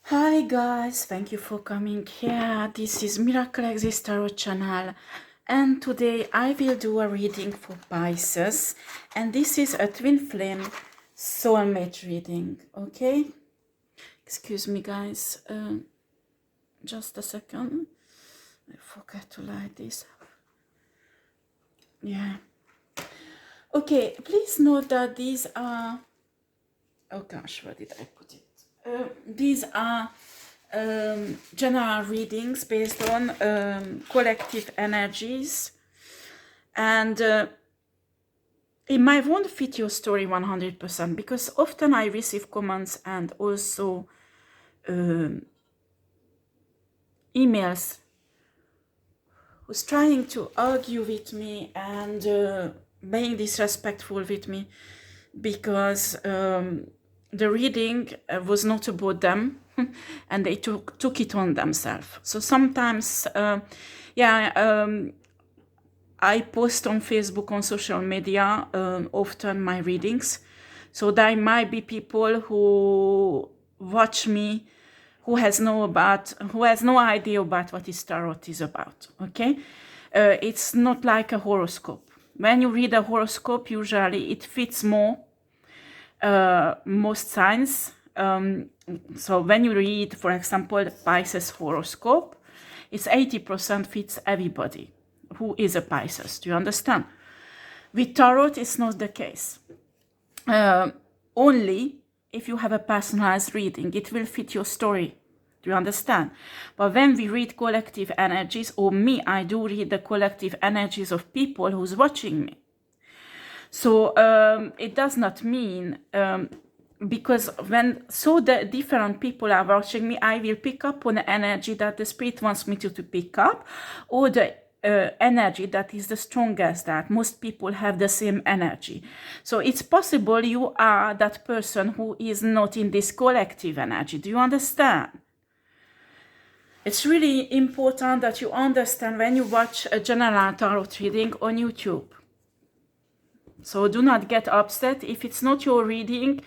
Hi guys, thank you for coming here. This is Miraclexistetarot channel, and today I will do a reading for Pisces, and this is a twin flame soulmate reading. Okay, excuse me guys, just a second. I forgot to light this. Yeah. Okay, please note that these are, oh gosh, where did I put it? These are general readings based on collective energies, and it might won't fit your story 100% because often I receive comments and also emails who's trying to argue with me and being disrespectful with me because the reading was not about them and they took it on themselves. So sometimes, I post on Facebook, on social media, often my readings. So there might be people who watch me who has no idea about what this tarot is about. Okay, it's not like a horoscope. When you read a horoscope, usually it fits more most signs. So when you read, for example, the Pisces horoscope, it's 80% fits everybody who is a Pisces. Do you understand? With tarot, it's not the case. Only if you have a personalized reading, it will fit your story. Do you understand? But when we read collective energies, or me, I do read the collective energies of people who's watching me. So it does not mean, because when the different people are watching me, I will pick up on the energy that the spirit wants me to pick up, or the energy that is the strongest, that most people have the same energy. So it's possible you are that person who is not in this collective energy. Do you understand? It's really important that you understand when you watch a general tarot reading on YouTube. So do not get upset if it's not your reading.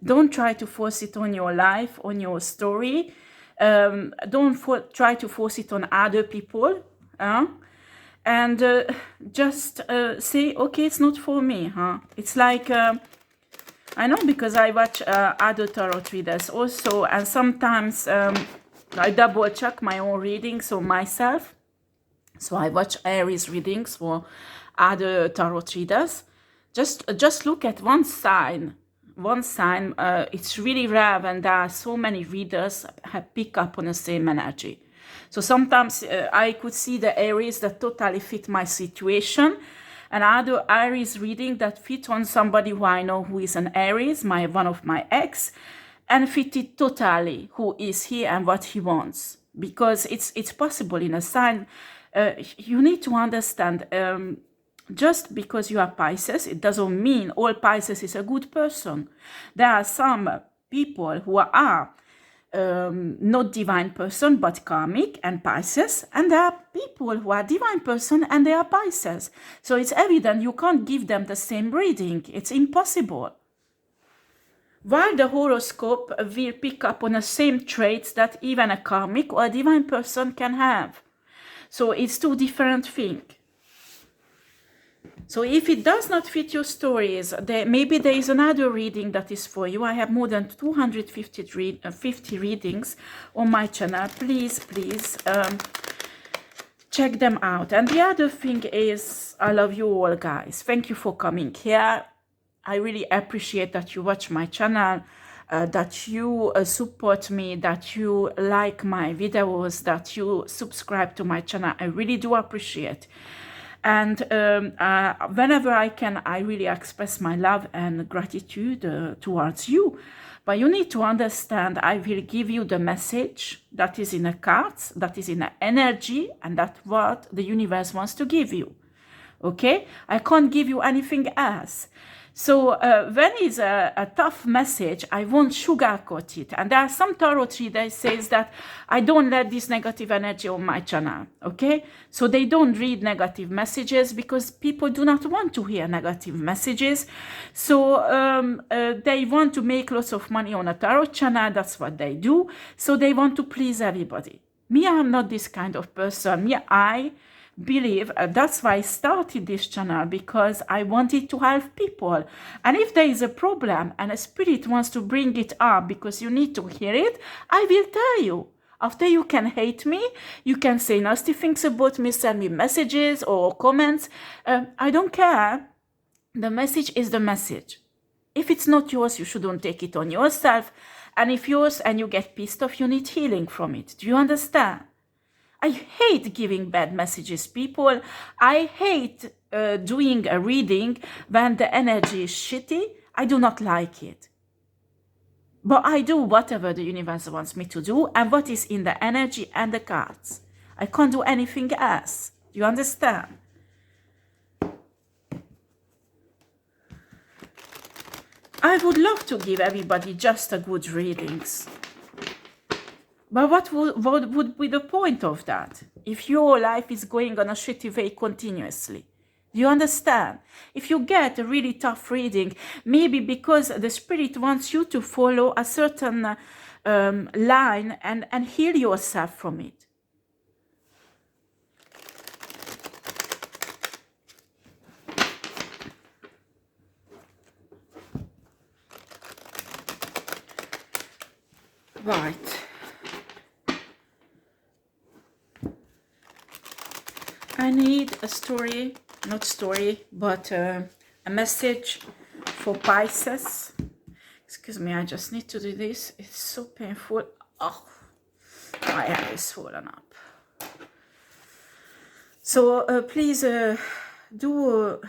Don't try to force it on your life, on your story. Don't try to force it on other people. And just say, okay, it's not for me. It's like, I know, because I watch other tarot readers also, and sometimes I double check my own readings on myself. So I watch Aries readings for other tarot readers. Just look at one sign. It's really rare when there are so many readers have pick up on the same energy. So sometimes I could see the Aries that totally fit my situation, and other Aries reading that fit on somebody who I know who is an Aries, one of my ex, and fit it totally who is he and what he wants. Because it's possible in a sign. You need to understand, just because you are Pisces, it doesn't mean all Pisces is a good person. There are some people who are not divine person but karmic and Pisces, and there are people who are divine person and they are Pisces. So it's evident you can't give them the same reading. It's impossible. While the horoscope will pick up on the same traits that even a karmic or a divine person can have. So it's two different things. So if it does not fit your stories, maybe there is another reading that is for you. I have more than 250 readings on my channel. Please check them out. And the other thing is, I love you all, guys. Thank you for coming here. I really appreciate that you watch my channel, that you support me, that you like my videos, that you subscribe to my channel. I really do appreciate. And whenever I can, I really express my love and gratitude towards you. But you need to understand, I will give you the message that is in the cards, that is in the energy, and that's what the universe wants to give you. Okay? I can't give you anything else. So when it's a tough message, I won't sugarcoat it. And there are some tarot readers says that I don't let this negative energy on my channel, okay? So they don't read negative messages because people do not want to hear negative messages. So they want to make lots of money on a tarot channel. That's what they do. So they want to please everybody. Me, I'm not this kind of person. Me, I believe that's why I started this channel, because I wanted to help people. And if there is a problem and a spirit wants to bring it up because you need to hear it, I will tell you. After, you can hate me, you can say nasty things about me, send me messages or comments. I don't care. The message is the message. If it's not yours, you shouldn't take it on yourself. And if yours and you get pissed off, you need healing from it. Do you understand? I hate giving bad messages, people. I hate doing a reading when the energy is shitty. I do not like it. But I do whatever the universe wants me to do and what is in the energy and the cards. I can't do anything else. Do you understand? I would love to give everybody just a good readings. But what would be the point of that if your life is going on a shitty way continuously? Do you understand? If you get a really tough reading, maybe because the spirit wants you to follow a certain line and heal yourself from it. Right. I need a story, not story, but a message for Pisces. Excuse me, I just need to do this. It's so painful. Oh, my hair is fallen up. So please do,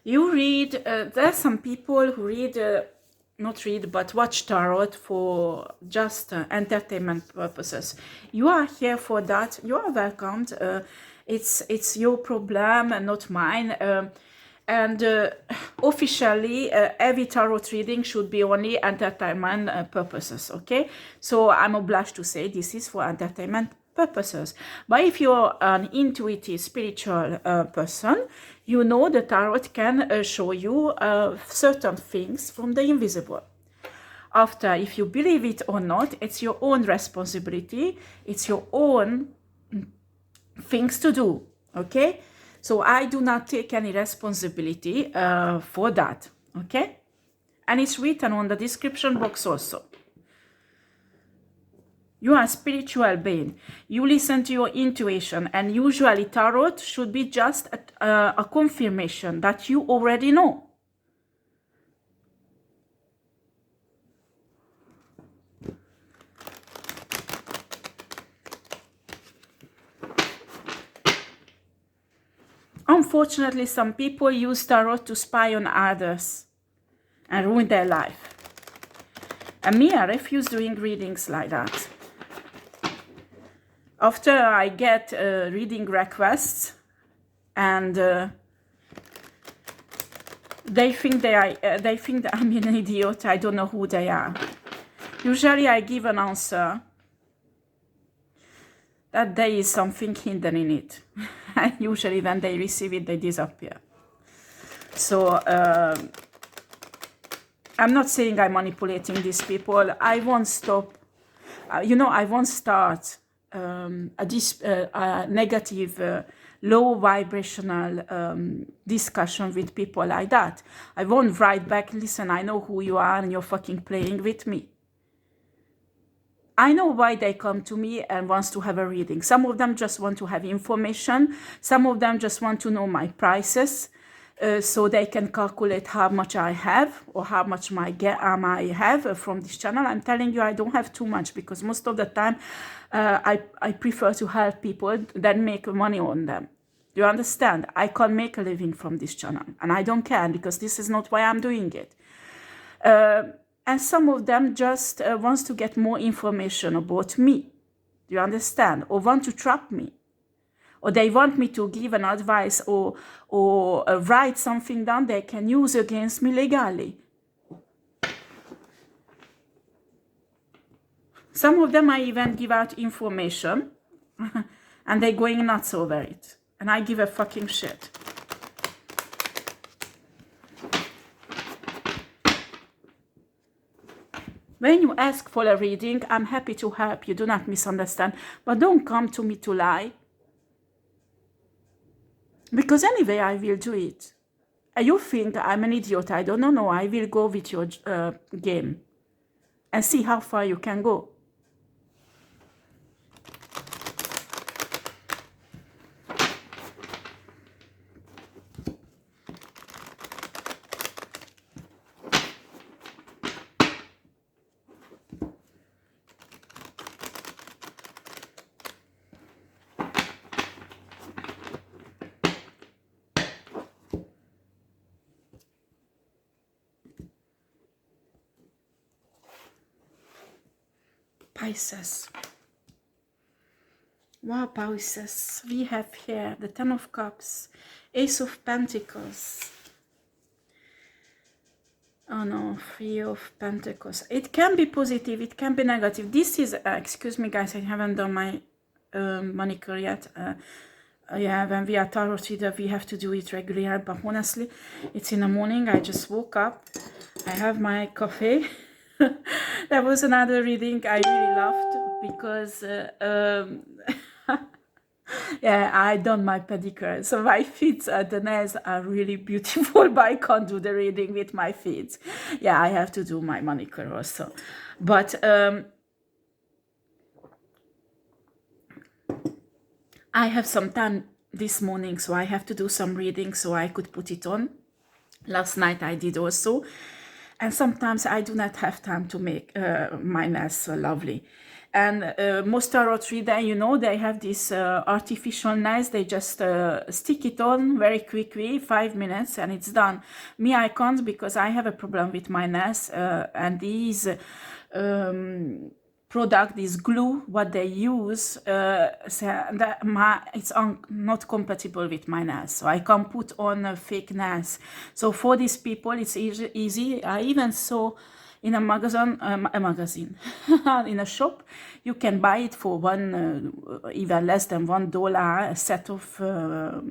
you read, there are some people who read, not read, but watch tarot for just entertainment purposes. You are here for that. You are welcomed. It's your problem and not mine. And officially, every tarot reading should be only entertainment purposes, okay? So I'm obliged to say this is for entertainment purposes. But if you're an intuitive, spiritual person, you know the tarot can show you certain things from the invisible. After, if you believe it or not, it's your own responsibility. It's your own things to do, okay? So I do not take any responsibility for that, okay? And it's written on the description box also. You are a spiritual being. You listen to your intuition, and usually tarot should be just a confirmation that you already know. Unfortunately, some people use tarot to spy on others and ruin their life. And me, I refuse doing readings like that. After I get reading requests and they think that I'm an idiot, I don't know who they are. Usually I give an answer that there is something hidden in it. And usually when they receive it, they disappear. So I'm not saying I'm manipulating these people. I won't stop. I won't start a negative, low vibrational discussion with people like that. I won't write back, listen, I know who you are and you're fucking playing with me. I know why they come to me and wants to have a reading. Some of them just want to have information. Some of them just want to know my prices so they can calculate how much I have or how much I have from this channel. I'm telling you, I don't have too much because most of the time I prefer to help people than make money on them. Do you understand? I can't make a living from this channel and I don't care because this is not why I'm doing it. And some of them just wants to get more information about me. Do you understand? Or want to trap me. or they want me to give an advice or write something down they can use against me legally. Some of them I even give out information and they're going nuts over it. And I give a fucking shit. When you ask for a reading, I'm happy to help you, do not misunderstand. But don't come to me to lie. Because anyway, I will do it. You think I'm an idiot, I don't know, no, I will go with your game. And see how far you can go. Pisces. Wow, Pisces. We have here the Ten of Cups, Ace of Pentacles. Oh no, Three of Pentacles. It can be positive, it can be negative. This is, excuse me guys, I haven't done my manicure yet. Yeah, when we are tarot reader, we have to do it regularly, but honestly, it's in the morning, I just woke up, I have my coffee. That was another reading I really loved because yeah, I done my pedicure, so my feet, the nails are really beautiful, but I can't do the reading with my feet. Yeah, I have to do my manicure also. But I have some time this morning, so I have to do some reading so I could put it on. Last night I did also. And sometimes I do not have time to make my nails so lovely. And most tarot readers, you know, they have this artificial nails. They just stick it on very quickly, 5 minutes, and it's done. Me, I can't because I have a problem with my nails. And these product, this glue, what they use, it's not compatible with my nails, so I can't put on fake nails. So for these people, it's easy. I even saw in a magazine, in a shop, you can buy it for even less than $1, a set of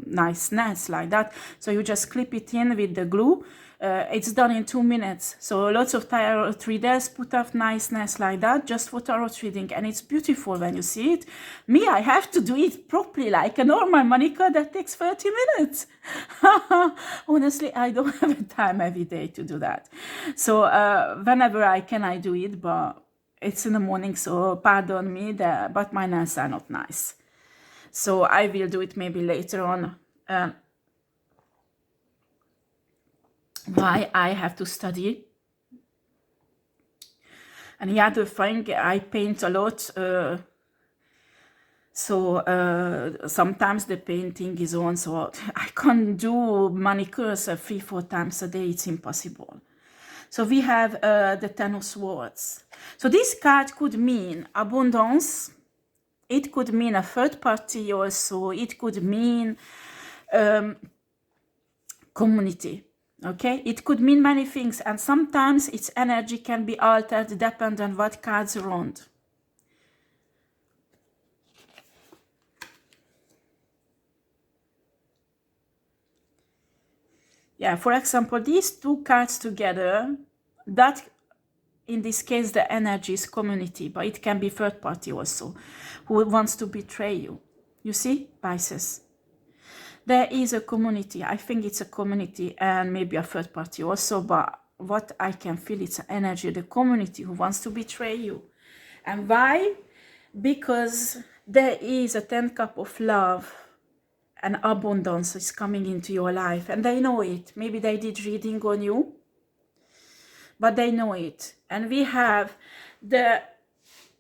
nice nails like that. So you just clip it in with the glue. It's done in 2 minutes. So lots of tarot readers put up nice nails like that just for tarot reading, and it's beautiful when you see it. Me, I have to do it properly, like a normal manicure that takes 30 minutes. Honestly, I don't have time every day to do that. So whenever I can, I do it, but it's in the morning, so pardon me, but my nails are not nice. So I will do it maybe later on. Why I have to study. And the other thing, I paint a lot, so sometimes the painting is on, so I can't do manicures 3-4 times a day, it's impossible. So we have the Ten of Swords. So this card could mean abundance, it could mean a third party also, it could mean community. Okay, it could mean many things, and sometimes its energy can be altered depending on what cards are around. Yeah, for example, these two cards together, that in this case the energy is community, but it can be third party also, who wants to betray you. You see, Pisces? There is a community, I think it's a community and maybe a third party also, but what I can feel, it's energy, the community who wants to betray you. And why? Because there is a 10 cup of love and abundance is coming into your life, and they know it. Maybe they did reading on you, but they know it. And we have the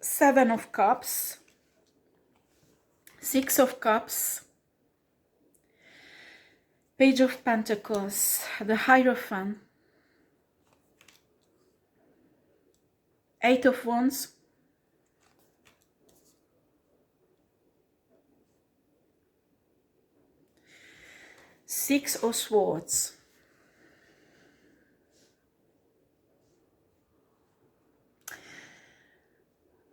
7 of Cups, 6 of Cups, Page of Pentacles, the Hierophant, 8 of Wands, Six of Swords.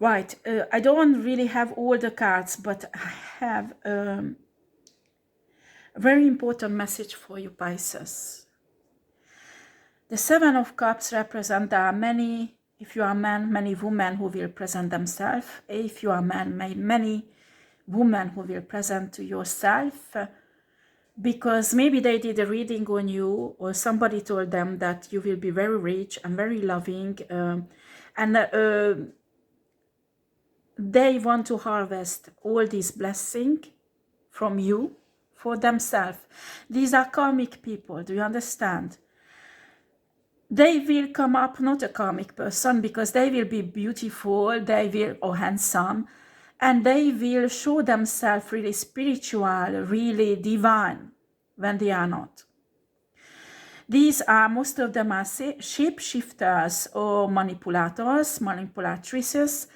Right, I don't really have all the cards, but I have a very important message for you, Pisces. The Seven of Cups represent there are many, if you are a man, many women who will present themselves. If you are a man, many women who will present to yourself, because maybe they did a reading on you, or somebody told them that you will be very rich and very loving, and they want to harvest all this blessing from you for themselves. These are karmic people, do you understand? They will come up, not a karmic person, because they will be beautiful, they will, or handsome, and they will show themselves really spiritual, really divine, when they are not. These are, most of them are shapeshifters or manipulators, manipulatrices.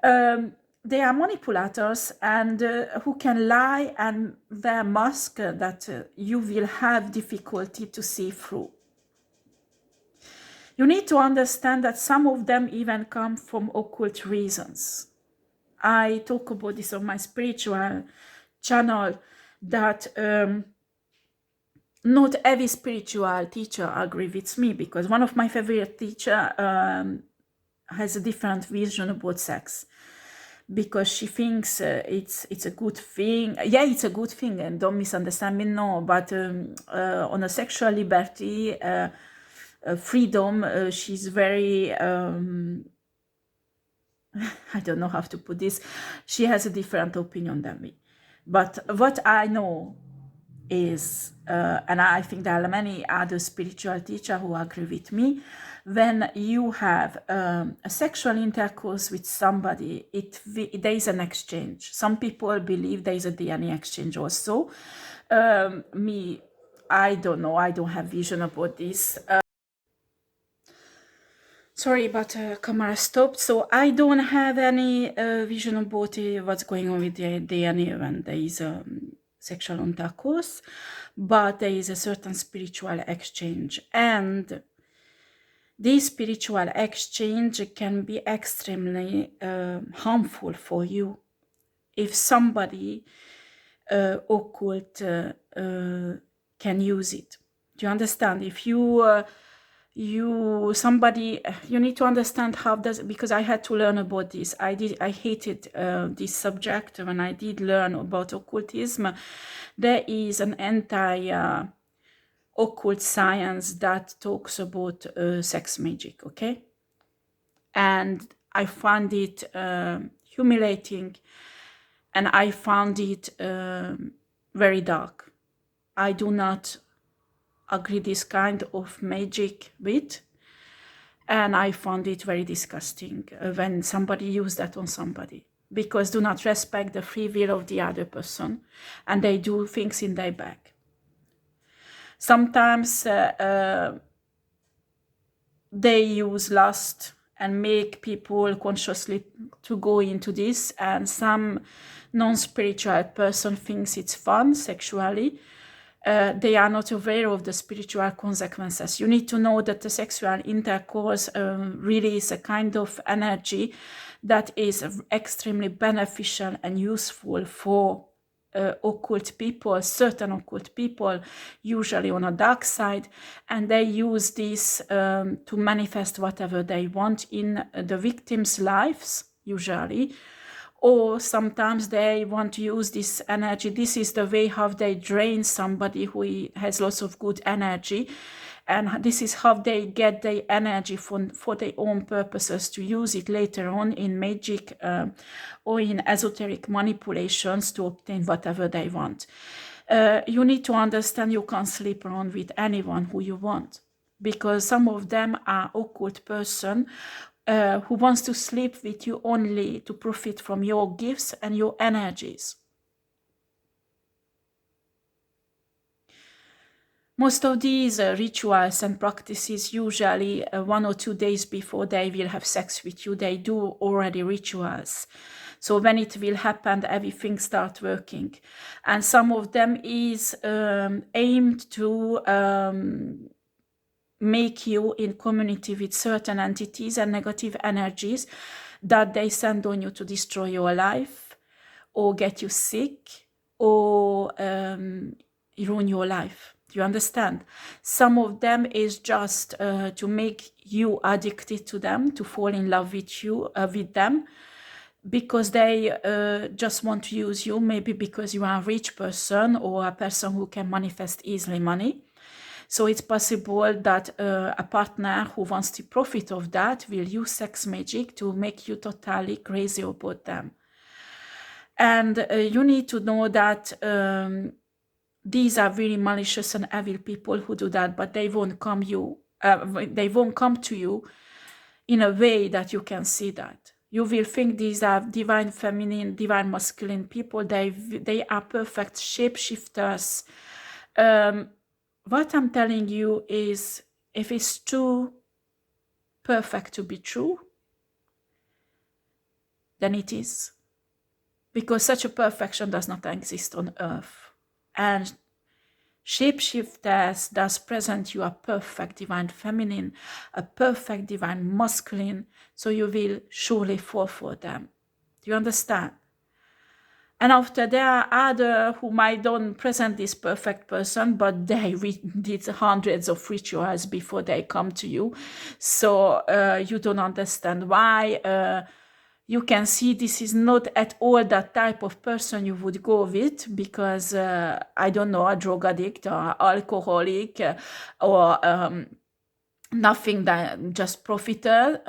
They are manipulators and who can lie and wear mask that you will have difficulty to see through. You need to understand that some of them even come from occult reasons. I talk about this on my spiritual channel, that not every spiritual teacher agree with me, because one of my favorite teacher has a different vision about sex, because she thinks it's a good thing. Yeah, it's a good thing, and don't misunderstand me, no, but on a sexual liberty, freedom, she's very I don't know how to put this. She has a different opinion than me. But what I know is, and I think there are many other spiritual teachers who agree with me, when you have a sexual intercourse with somebody, there is an exchange. Some people believe there is a DNA exchange also. Me, I don't know. I don't have vision about this. Sorry, but camera stopped, so I don't have any vision about what's going on with the DNA when there is sexual intercourse, but there is a certain spiritual exchange, and this spiritual exchange can be extremely harmful for you if somebody occult can use it. Do you understand? If you you need to understand how does, because I had to learn about this. I hated this subject when I did learn about occultism. There is an entire occult science that talks about sex magic, okay? And I found it humiliating, and I found it very dark. I do not agree this kind of magic with, and I found it very disgusting when somebody used that on somebody, because do not respect the free will of the other person, and they do things in their back. Sometimes they use lust and make people consciously to go into this, and some non-spiritual person thinks it's fun sexually. They are not aware of the spiritual consequences. You need to know that the sexual intercourse really is a kind of energy that is extremely beneficial and useful for occult people, certain occult people, usually on a dark side, and they use this to manifest whatever they want in the victims' lives, usually. Or sometimes they want to use this energy. This is the way how they drain somebody who has lots of good energy. And this is how they get their energy for their own purposes, to use it later on in magic or in esoteric manipulations to obtain whatever they want. You need to understand you can't sleep around with anyone who you want, because some of them are occult person who wants to sleep with you only to profit from your gifts and your energies. Most of these rituals and practices, usually 1 or 2 days before they will have sex with you, they do already rituals. So when it will happen, everything starts working. And some of them is aimed to make you in community with certain entities and negative energies that they send on you to destroy your life or get you sick or ruin your life. Do you understand? Some of them is just to make you addicted to them, to fall in love with you, with them, because they just want to use you, maybe because you are a rich person or a person who can manifest easily money. So it's possible that a partner who wants to profit of that will use sex magic to make you totally crazy about them. And you need to know that these are very malicious and evil people who do that, but they won't come to you in a way that you can see that. You will think these are divine feminine, divine masculine people. They are perfect shapeshifters. What I'm telling you is, if it's too perfect to be true, then it is. Because such a perfection does not exist on earth. And shapeshifters does present you a perfect divine feminine, a perfect divine masculine, so you will surely fall for them. Do you understand? And after, there are other who might don't present this perfect person, but they did hundreds of rituals before they come to you. So you don't understand why. You can see this is not at all that type of person you would go with, because, I don't know, a drug addict or alcoholic or nothing, that just profiter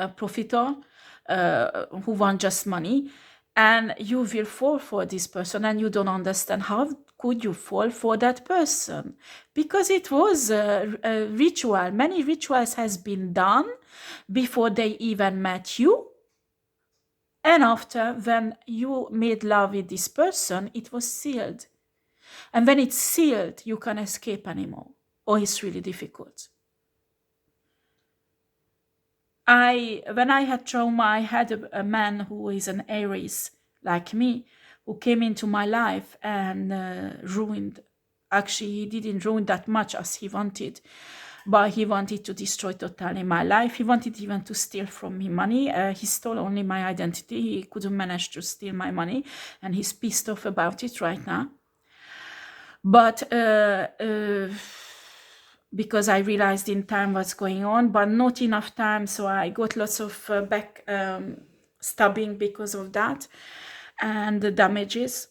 who want just money. And you will fall for this person, and you don't understand how could you fall for that person, because it was a ritual. Many rituals has been done before they even met you. And after, when you made love with this person, it was sealed. And when it's sealed, you can't escape anymore, or it's really difficult. When I had trauma, I had a man who is an Aries, like me, who came into my life and ruined. Actually, he didn't ruin that much as he wanted, but he wanted to destroy totally my life. He wanted even to steal from me money. He stole only my identity. He couldn't manage to steal my money, and he's pissed off about it right now. But because I realized in time what's going on, but not enough time, so I got lots of back stabbing because of that, and the damages.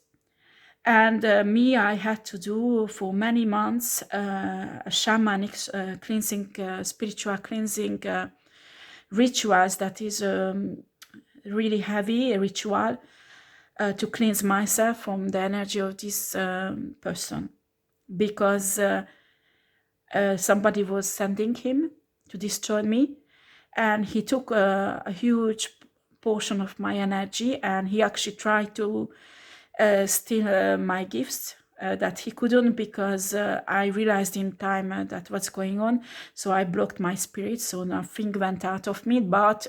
And I had to do for many months a shamanic cleansing, spiritual cleansing rituals that is really heavy ritual to cleanse myself from the energy of this person, because somebody was sending him to destroy me, and he took a huge portion of my energy, and he actually tried to steal my gifts that he couldn't, because I realized in time that what's going on. So I blocked my spirit, so nothing went out of me. But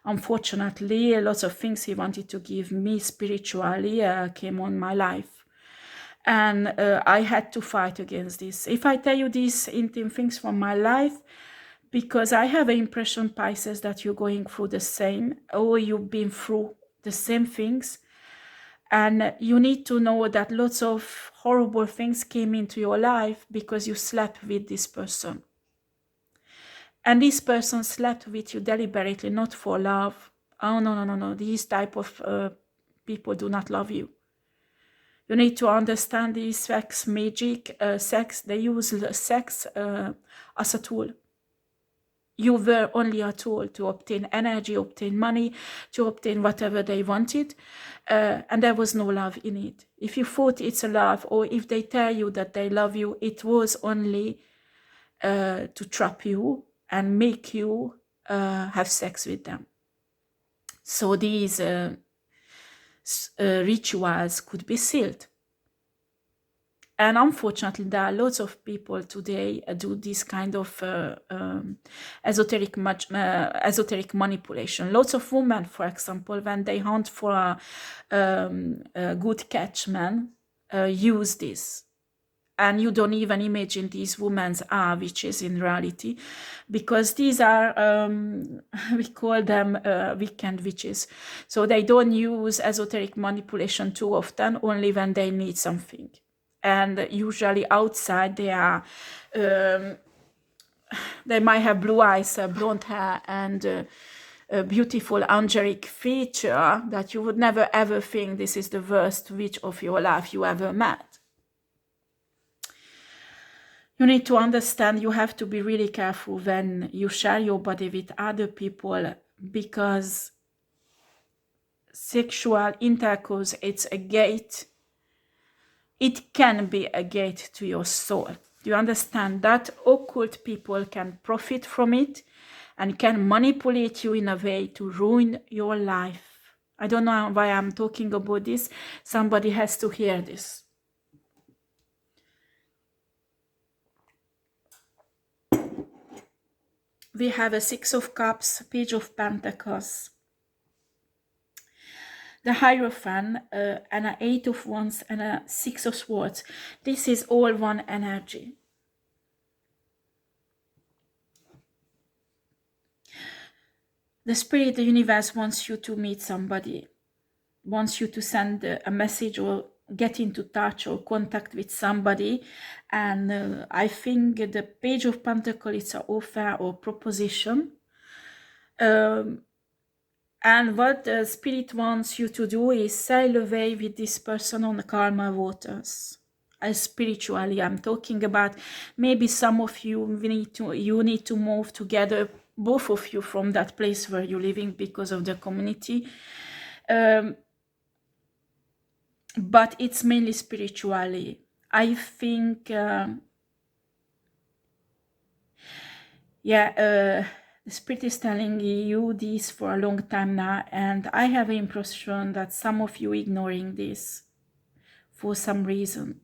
unfortunately, lots of things he wanted to give me spiritually came on my life. And I had to fight against this. If I tell you these intimate things from my life, because I have an impression, Pisces, that you're going through the same, or you've been through the same things. And you need to know that lots of horrible things came into your life because you slept with this person. And this person slept with you deliberately, not for love. Oh, no. These type of people do not love you. You need to understand this sex magic, sex. They use sex as a tool. You were only a tool to obtain energy, obtain money, to obtain whatever they wanted. And there was no love in it. If you thought it's a love, or if they tell you that they love you, it was only to trap you and make you have sex with them. So these rituals could be sealed. And unfortunately, there are lots of people today do this kind of esoteric manipulation. Lots of women, for example, when they hunt for a good catchman, use this. And you don't even imagine these women are witches in reality, because these are, we call them weekend witches. So they don't use esoteric manipulation too often, only when they need something. And usually outside they are, they might have blue eyes, blonde hair, and a beautiful angelic feature that you would never ever think this is the worst witch of your life you ever met. You need to understand you have to be really careful when you share your body with other people, because sexual intercourse, it's a gate. It can be a gate to your soul. Do you understand that occult people can profit from it and can manipulate you in a way to ruin your life? I don't know why I'm talking about this. Somebody has to hear this. We have a Six of Cups, Page of Pentacles, the Hierophant, and an Eight of Wands, and a Six of Swords. This is all one energy. The Spirit, the universe wants you to meet somebody, wants you to send a message or get into touch or contact with somebody. And I think the Page of Pentacles is an offer or proposition. And what the Spirit wants you to do is sail away with this person on the karma waters. Spiritually, I'm talking about. Maybe some of you need to move together, both of you, from that place where you're living because of the community. But it's mainly spiritually. I think, the Spirit is telling you this for a long time now, and I have an impression that some of you ignoring this for some reason.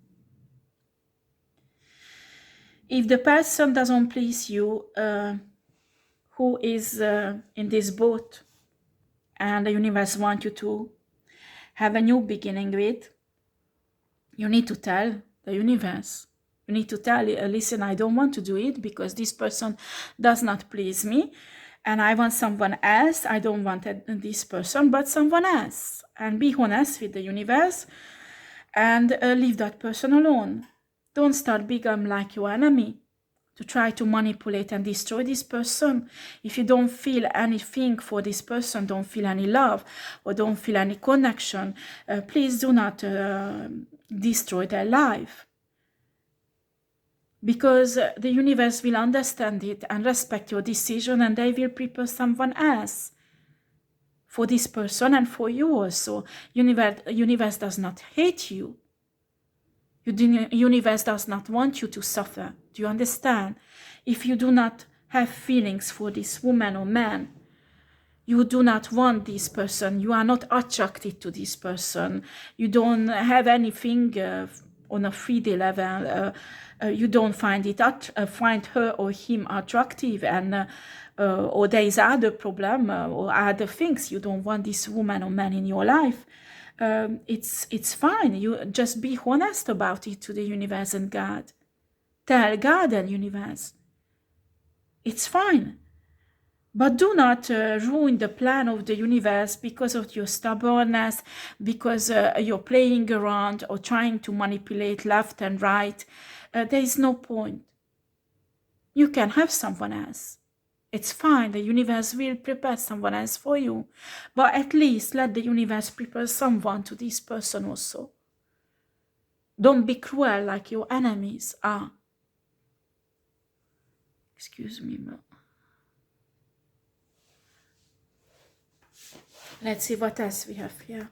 If the person doesn't please you, who is in this boat, and the universe wants you to have a new beginning with, you need to tell the universe. You need to tell, listen, I don't want to do it because this person does not please me, and I want someone else. I don't want this person, but someone else. And be honest with the universe, and leave that person alone. Don't start become like your enemy to try to manipulate and destroy this person. If you don't feel anything for this person, don't feel any love, or don't feel any connection, please do not destroy their life. Because the universe will understand it and respect your decision, and they will prepare someone else for this person and for you also. Universe does not hate you. Universe does not want you to suffer. Do you understand? If you do not have feelings for this woman or man, you do not want this person, you are not attracted to this person, you don't have anything on a 3D level, you don't find her or him attractive, and or there is other problem or other things, you don't want this woman or man in your life, it's fine. You just be honest about it to the universe and God. Tell God and universe. It's fine. But do not ruin the plan of the universe because of your stubbornness, because you're playing around or trying to manipulate left and right. There is no point. You can have someone else. It's fine, the universe will prepare someone else for you. But at least let the universe prepare someone to this person also. Don't be cruel like your enemies are. Excuse me, but let's see what else we have here.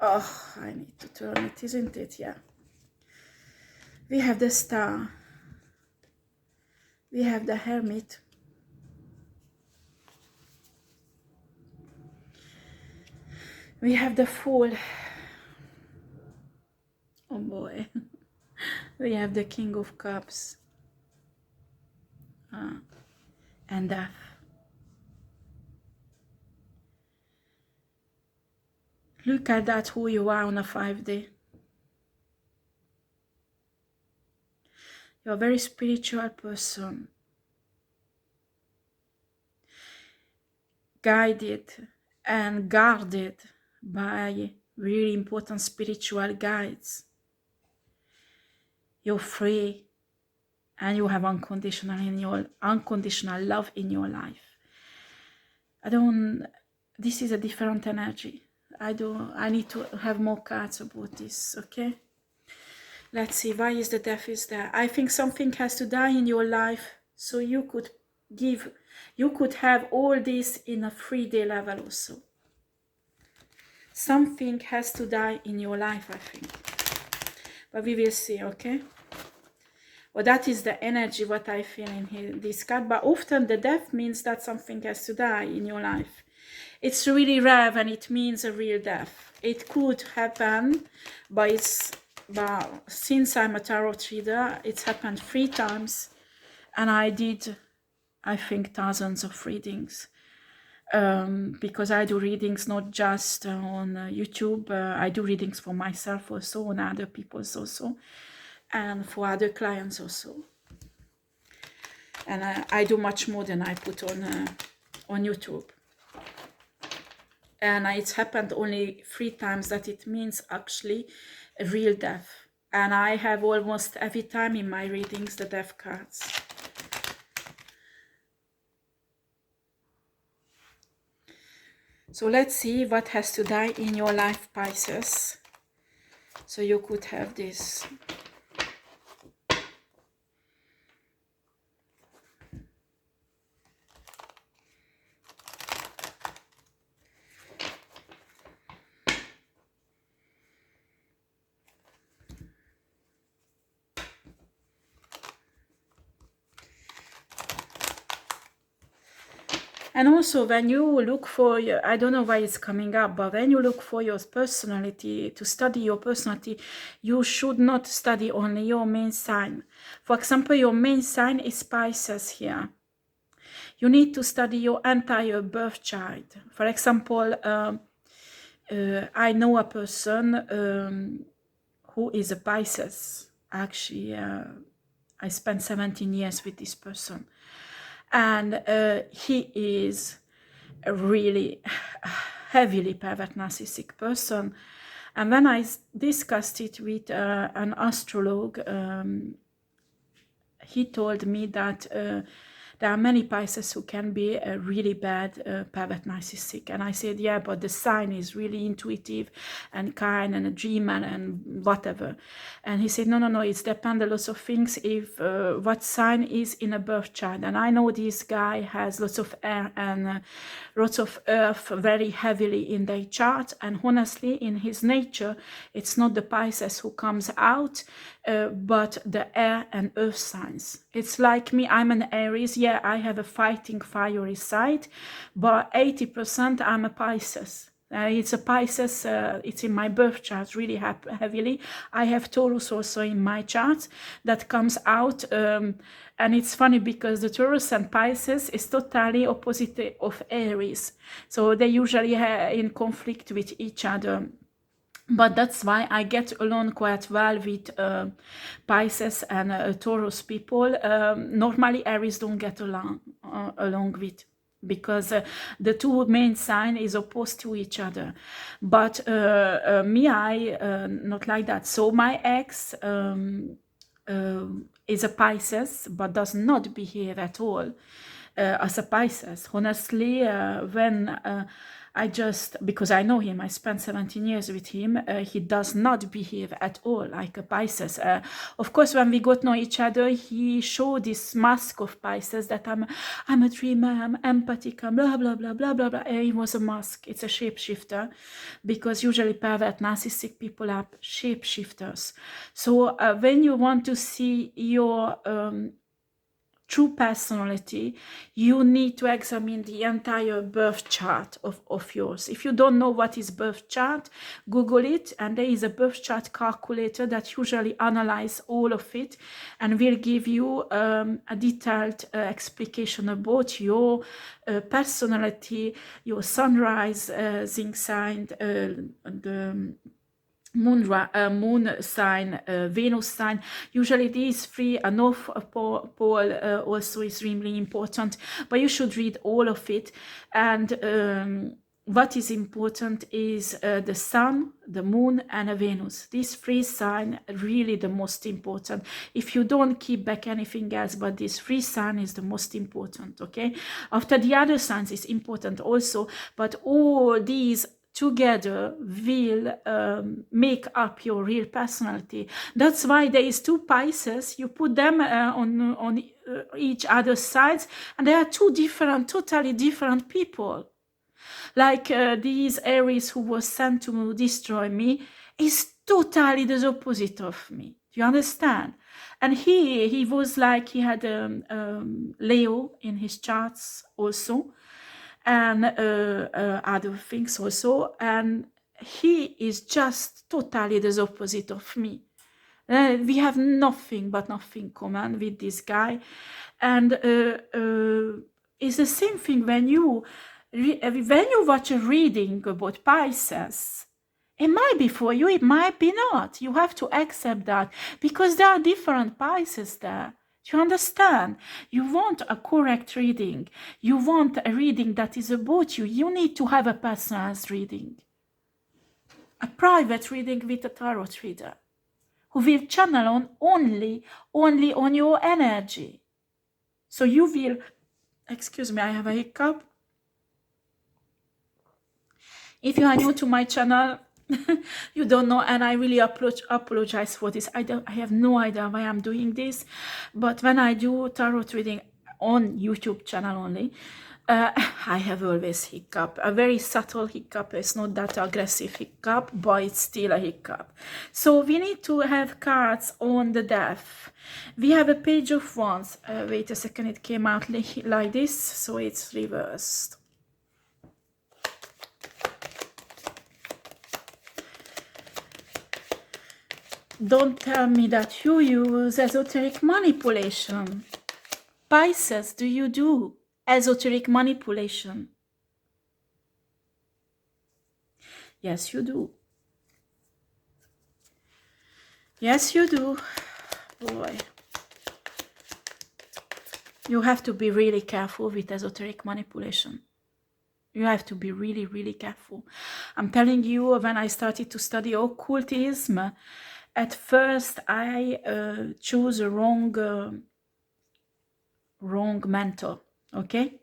Oh, I need to turn it, isn't it? Yeah. We have the Star. We have the Hermit. We have the Fool. Oh boy. We have the King of Cups and Death. Look at that, who you are on a 5D. You're a very spiritual person, guided and guarded by really important spiritual guides. You're free and you have unconditional love in your life. This is a different energy. I need to have more cards about this, okay? Let's see, why is the Death is there? I think something has to die in your life so you could have all this in a 3D level also. Something has to die in your life, I think. But we will see, okay? Well, that is the energy what I feel in here, this card. But often the Death means that something has to die in your life. It's really rare when it means a real death. It could happen, but since I'm a tarot reader, it's happened 3 times. And I did, I think, thousands of readings. Because I do readings not just on YouTube. I do readings for myself also, on other people's also. And for other clients also. And I do much more than I put on YouTube. And it's happened only 3 times that it means actually a real death. And I have almost every time in my readings the death cards. So let's see what has to die in your life, Pisces. So you could have this. And also when you look for your, I don't know why it's coming up, but when you look for your personality, to study your personality, you should not study only your main sign. For example, your main sign is Pisces here. You need to study your entire birth chart. For example, I know a person who is a Pisces. Actually, I spent 17 years with this person. And he is a really heavily pervert narcissistic person. And when I discussed it with an astrologue, he told me that there are many Pisces who can be a really bad pervert narcissistic. And I said, yeah, but the sign is really intuitive and kind and a dreamer and whatever. And he said, no, it depends on lots of things if what sign is in a birth chart. And I know this guy has lots of air and lots of earth very heavily in their chart. And honestly, in his nature, it's not the Pisces who comes out, but the air and earth signs. It's like me, I'm an Aries. Yeah, I have a fighting fiery side, but 80% I'm a Pisces. It's a Pisces, it's in my birth chart really heavily. I have Taurus also in my chart that comes out. And it's funny because the Taurus and Pisces is totally opposite of Aries. So they usually are in conflict with each other. But that's why I get along quite well with Pisces and Taurus people. Normally Aries don't get along with, because the two main signs is opposed to each other. But me, I not like that. So my ex is a Pisces, but does not behave at all as a Pisces. Honestly, when because I know him, I spent 17 years with him, he does not behave at all like a Pisces. Of course, when we got to know each other, he showed this mask of Pisces that I'm a dreamer, I'm empathic, I'm blah, blah, blah, blah, blah, blah. It was a mask. It's a shapeshifter, because usually pervert narcissistic people are shapeshifters. So when you want to see your true personality, you need to examine the entire birth chart of yours. If you don't know what is birth chart, Google it, and there is a birth chart calculator that usually analyzes all of it and will give you a detailed explication about your personality, your sunrise, zinc sign, the moon sign, Venus sign. Usually these three, a North Pole also is really important, but you should read all of it. And what is important is the sun, the moon, and a Venus. These three signs are really the most important. If you don't keep back anything else, but this three sign is the most important, okay? After the other signs is important also, but all these together will make up your real personality. That's why there is two Pisces. You put them on each other's sides, and they are two different, totally different people. Like these Aries who was sent to destroy me is totally the opposite of me. Do you understand? And he was like, he had Leo in his charts also, and other things also, and he is just totally the opposite of me. We have nothing common with this guy, and it's the same thing when you watch a reading about Pisces. It might be for you, it might be not. You have to accept that, because there are different Pisces there. Do you understand? You want a correct reading. You want a reading that is about you. You need to have a personalized reading. A private reading with a tarot reader who will channel on only on your energy. So you will, excuse me, I have a hiccup. If you are new to my channel, you don't know, and I really apologize for this. I have no idea why I'm doing this, but when I do tarot reading on YouTube channel only, I have always hiccup, a very subtle hiccup. It's not that aggressive hiccup, but it's still a hiccup. So we need to have cards on the death. We have a Page of Wands. Wait a second, it came out like this, so it's reversed. Don't tell me that you use esoteric manipulation. Pisces, do you do esoteric manipulation? Yes, you do. Yes, you do. Boy. You have to be really careful with esoteric manipulation. You have to be really, really careful. I'm telling you, when I started to study occultism, at first I chose a wrong mentor, okay?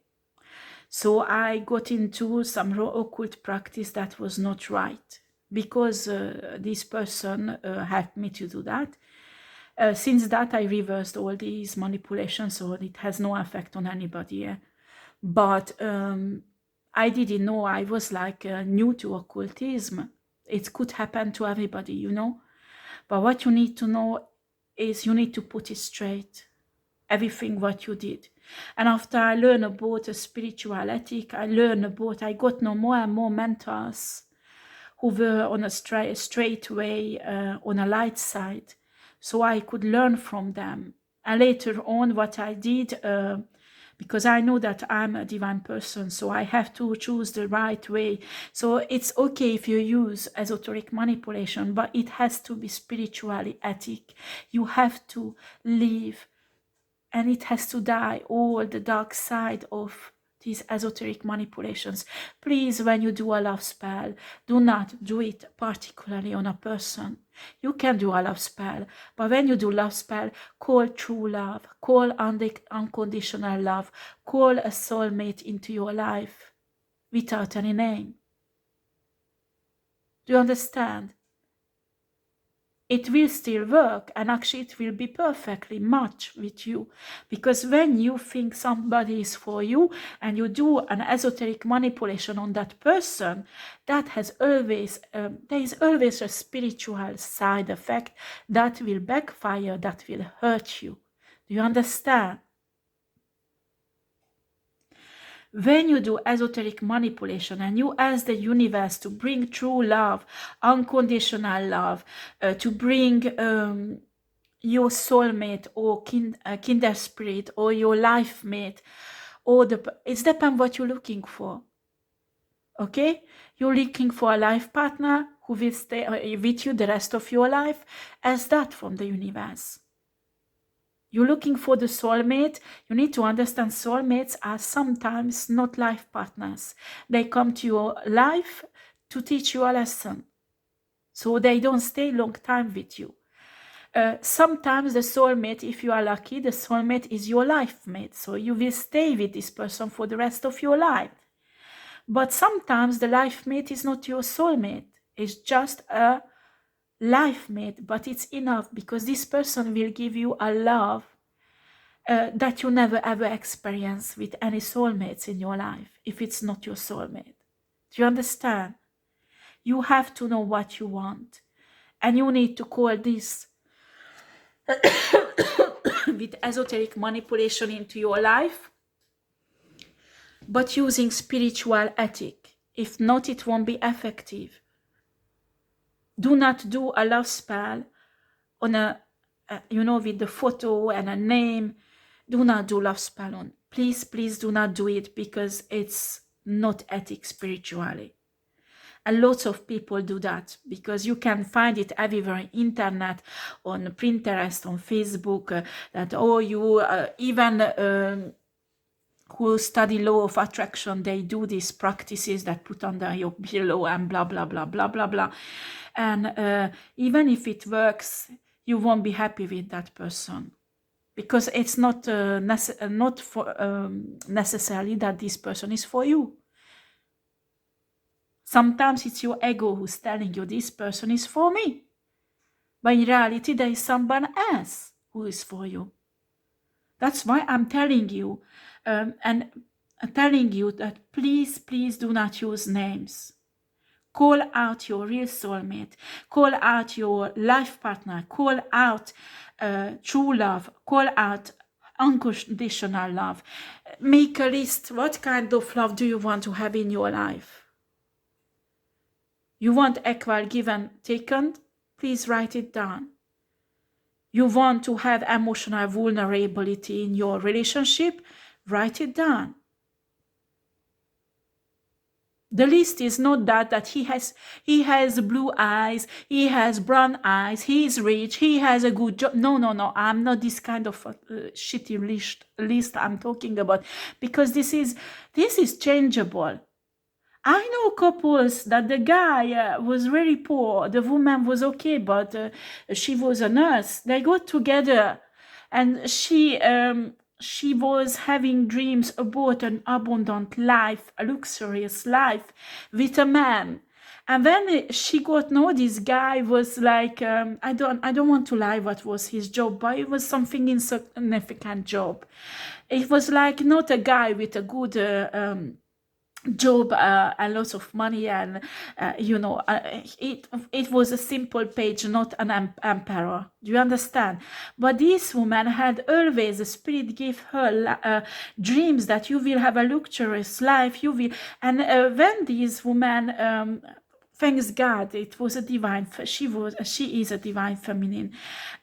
So I got into some occult practice that was not right, because this person helped me to do that. Since that, I reversed all these manipulations, so it has no effect on anybody. But I didn't know. I was like new to occultism. It could happen to everybody, you know. But what you need to know is you need to put it straight, everything what you did. And after I learned about a spiritual ethic, I got no more and more mentors who were on a straight way, on a light side, so I could learn from them. And later on, what I did, because I know that I'm a divine person, so I have to choose the right way. So it's okay if you use esoteric manipulation, but it has to be spiritually ethic. You have to live, and it has to die, all the dark side of these esoteric manipulations. Please, when you do a love spell, do not do it particularly on a person. You can do a love spell, but when you do love spell, call true love, call unconditional love, call a soulmate into your life without any name. Do you understand? It will still work, and actually it will be perfectly matched with you, because when you think somebody is for you and you do an esoteric manipulation on that person, that has always there is always a spiritual side effect that will backfire, that will hurt you. Do you understand? When you do esoteric manipulation and you ask the universe to bring true love, unconditional love, to bring your soulmate or kinder spirit or your life mate, or it depends what you're looking for. Okay, you're looking for a life partner who will stay with you the rest of your life. Ask that from the universe. You're looking for the soulmate. You need to understand soulmates are sometimes not life partners. They come to your life to teach you a lesson. So they don't stay long time with you. Sometimes the soulmate, if you are lucky, the soulmate is your life mate. So you will stay with this person for the rest of your life. But sometimes the life mate is not your soulmate. It's just a life mate, but it's enough because this person will give you a love that you never ever experience with any soulmates in your life if it's not your soulmate. Do you understand? You have to know what you want, and you need to call this with esoteric manipulation into your life, but using spiritual ethic. If not, it won't be effective. Do not do a love spell on with the photo and a name. Do not do love spell on. Please, please do not do it because it's not ethic spiritually. And lots of people do that because you can find it everywhere on internet, on Pinterest, on Facebook, that, even who study law of attraction, they do these practices that put under your pillow and blah, blah, blah, blah, blah, blah. And even if it works, you won't be happy with that person because it's not necessarily that this person is for you. Sometimes it's your ego who's telling you this person is for me. But in reality, there is someone else who is for you. That's why I'm telling you, telling you that please, please do not use names. Call out your real soulmate. Call out your life partner. Call out true love. Call out unconditional love. Make a list. What kind of love do you want to have in your life? You want equal give and taken? Please write it down. You want to have emotional vulnerability in your relationship? Write it down. The list is not that he has blue eyes, he has brown eyes, he is rich, he has a good job. No. I'm not this kind of shitty list I'm talking about, because this is changeable. I know couples that the guy was very poor, the woman was okay, but she was a nurse. They got together, and she was having dreams about an abundant life, a luxurious life with a man. And when she got to know this guy was like, I don't want to lie what was his job, but it was something insignificant job. It was like not a guy with a good job and lots of money, and it was a simple page, not an emperor. Do you understand? But this woman had always, the spirit gave her dreams that you will have a luxurious life, you will. And when this woman thanks God, it was a divine, she is a divine feminine,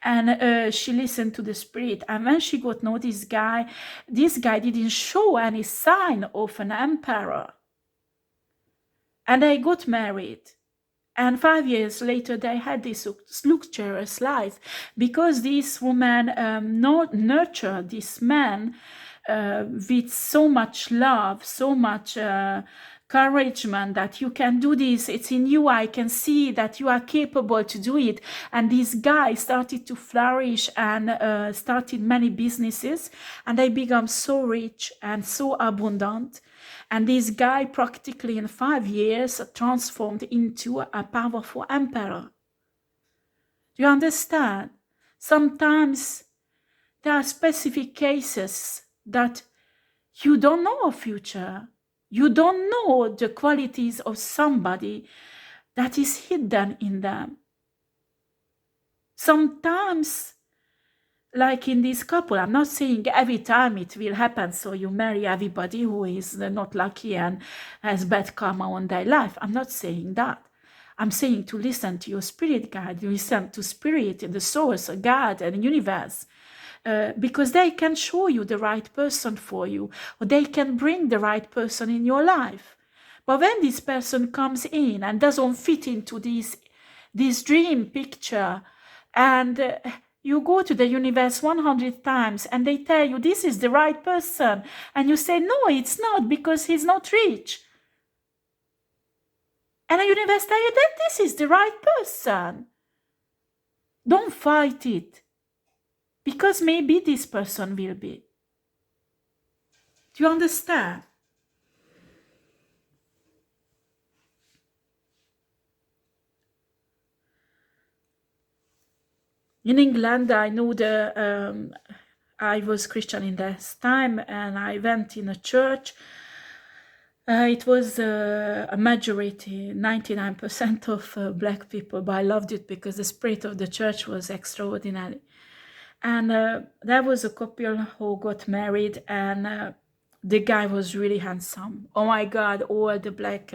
and she listened to the spirit. And when she got to know this guy didn't show any sign of an emperor. And they got married. And 5 years later, they had this luxurious life because this woman nurtured this man with so much love, so much encouragement that you can do this. It's in you. I can see that you are capable to do it. And this guy started to flourish and started many businesses, and they become so rich and so abundant. And this guy practically in 5 years transformed into a powerful emperor. Do you understand? Sometimes there are specific cases that you don't know a future. You don't know the qualities of somebody that is hidden in them. Sometimes like in this couple, I'm not saying every time it will happen, so you marry everybody who is not lucky and has bad karma on their life. I'm not saying that. I'm saying to listen to your spirit guide, you listen to spirit, the source, God, and universe, because they can show you the right person for you, or they can bring the right person in your life. But when this person comes in and doesn't fit into this dream picture, and you go to the universe 100 times and they tell you this is the right person, and you say no, it's not, because he's not rich, and the universe tell you that this is the right person, don't fight it, because maybe this person will be. Do you understand? In England, I know I was Christian in that time, and I went in a church. It was a majority, 99% of black people, but I loved it because the spirit of the church was extraordinary. And there was a couple who got married, and the guy was really handsome. Oh my God, all the black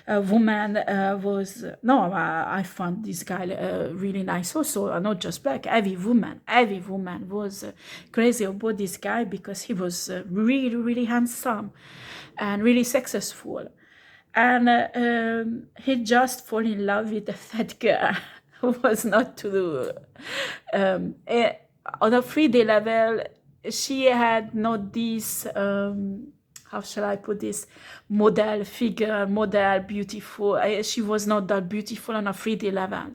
woman was, no, I found this guy really nice also, not just black, every woman was crazy about this guy because he was really, really handsome and really successful. And he just fall in love with the fat girl who was not to do. On a 3D level, she had not this, how shall I put this, model figure, model beautiful. She was not that beautiful on a 3D level.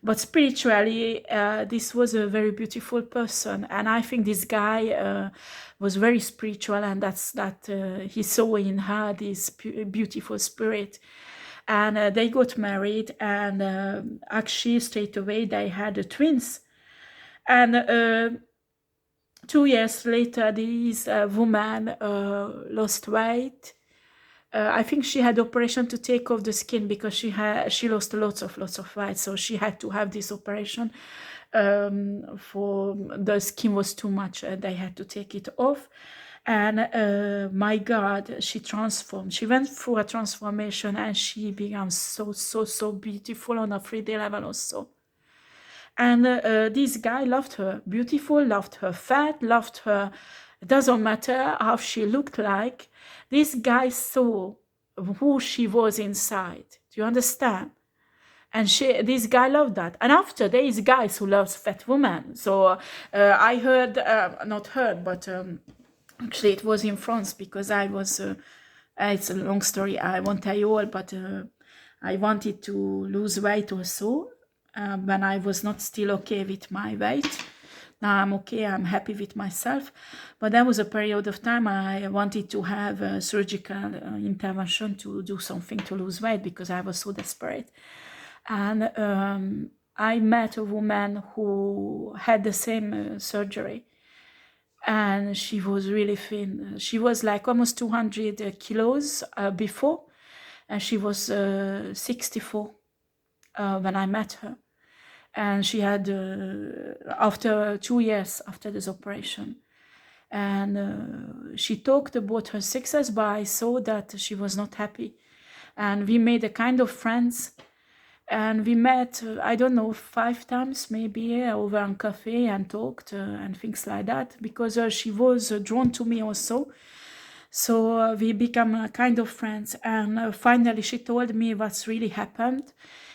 But spiritually, this was a very beautiful person. And I think this guy was very spiritual, and that's that he saw in her this beautiful spirit. And they got married, and actually straight away they had twins. And 2 years later, this woman lost weight. I think she had operation to take off the skin because she lost lots of weight, so she had to have this operation. For the skin was too much, they had to take it off. And my God, she transformed. She went through a transformation, and she became so beautiful on a 3D level also. And this guy loved her beautiful, loved her fat, loved her. It doesn't matter how she looked like. This guy saw who she was inside. Do you understand? And this guy loved that. And after, there is guys who loves fat women. So I heard, not heard, but actually it was in France, because I was, it's a long story, I won't tell you all, but I wanted to lose weight also when I was not still okay with my weight. Now I'm okay, I'm happy with myself. But there was a period of time I wanted to have a surgical intervention to do something to lose weight, because I was so desperate. And I met a woman who had the same surgery, and she was really thin. She was like almost 200 kilos before, and she was 64 when I met her. And she had, after 2 years after this operation, and she talked about her success, but I saw that she was not happy. And we made a kind of friends, and we met, I don't know, 5 times maybe over on cafe, and talked and things like that, because she was drawn to me also. So we became kind of friends. And finally she told me what's really happened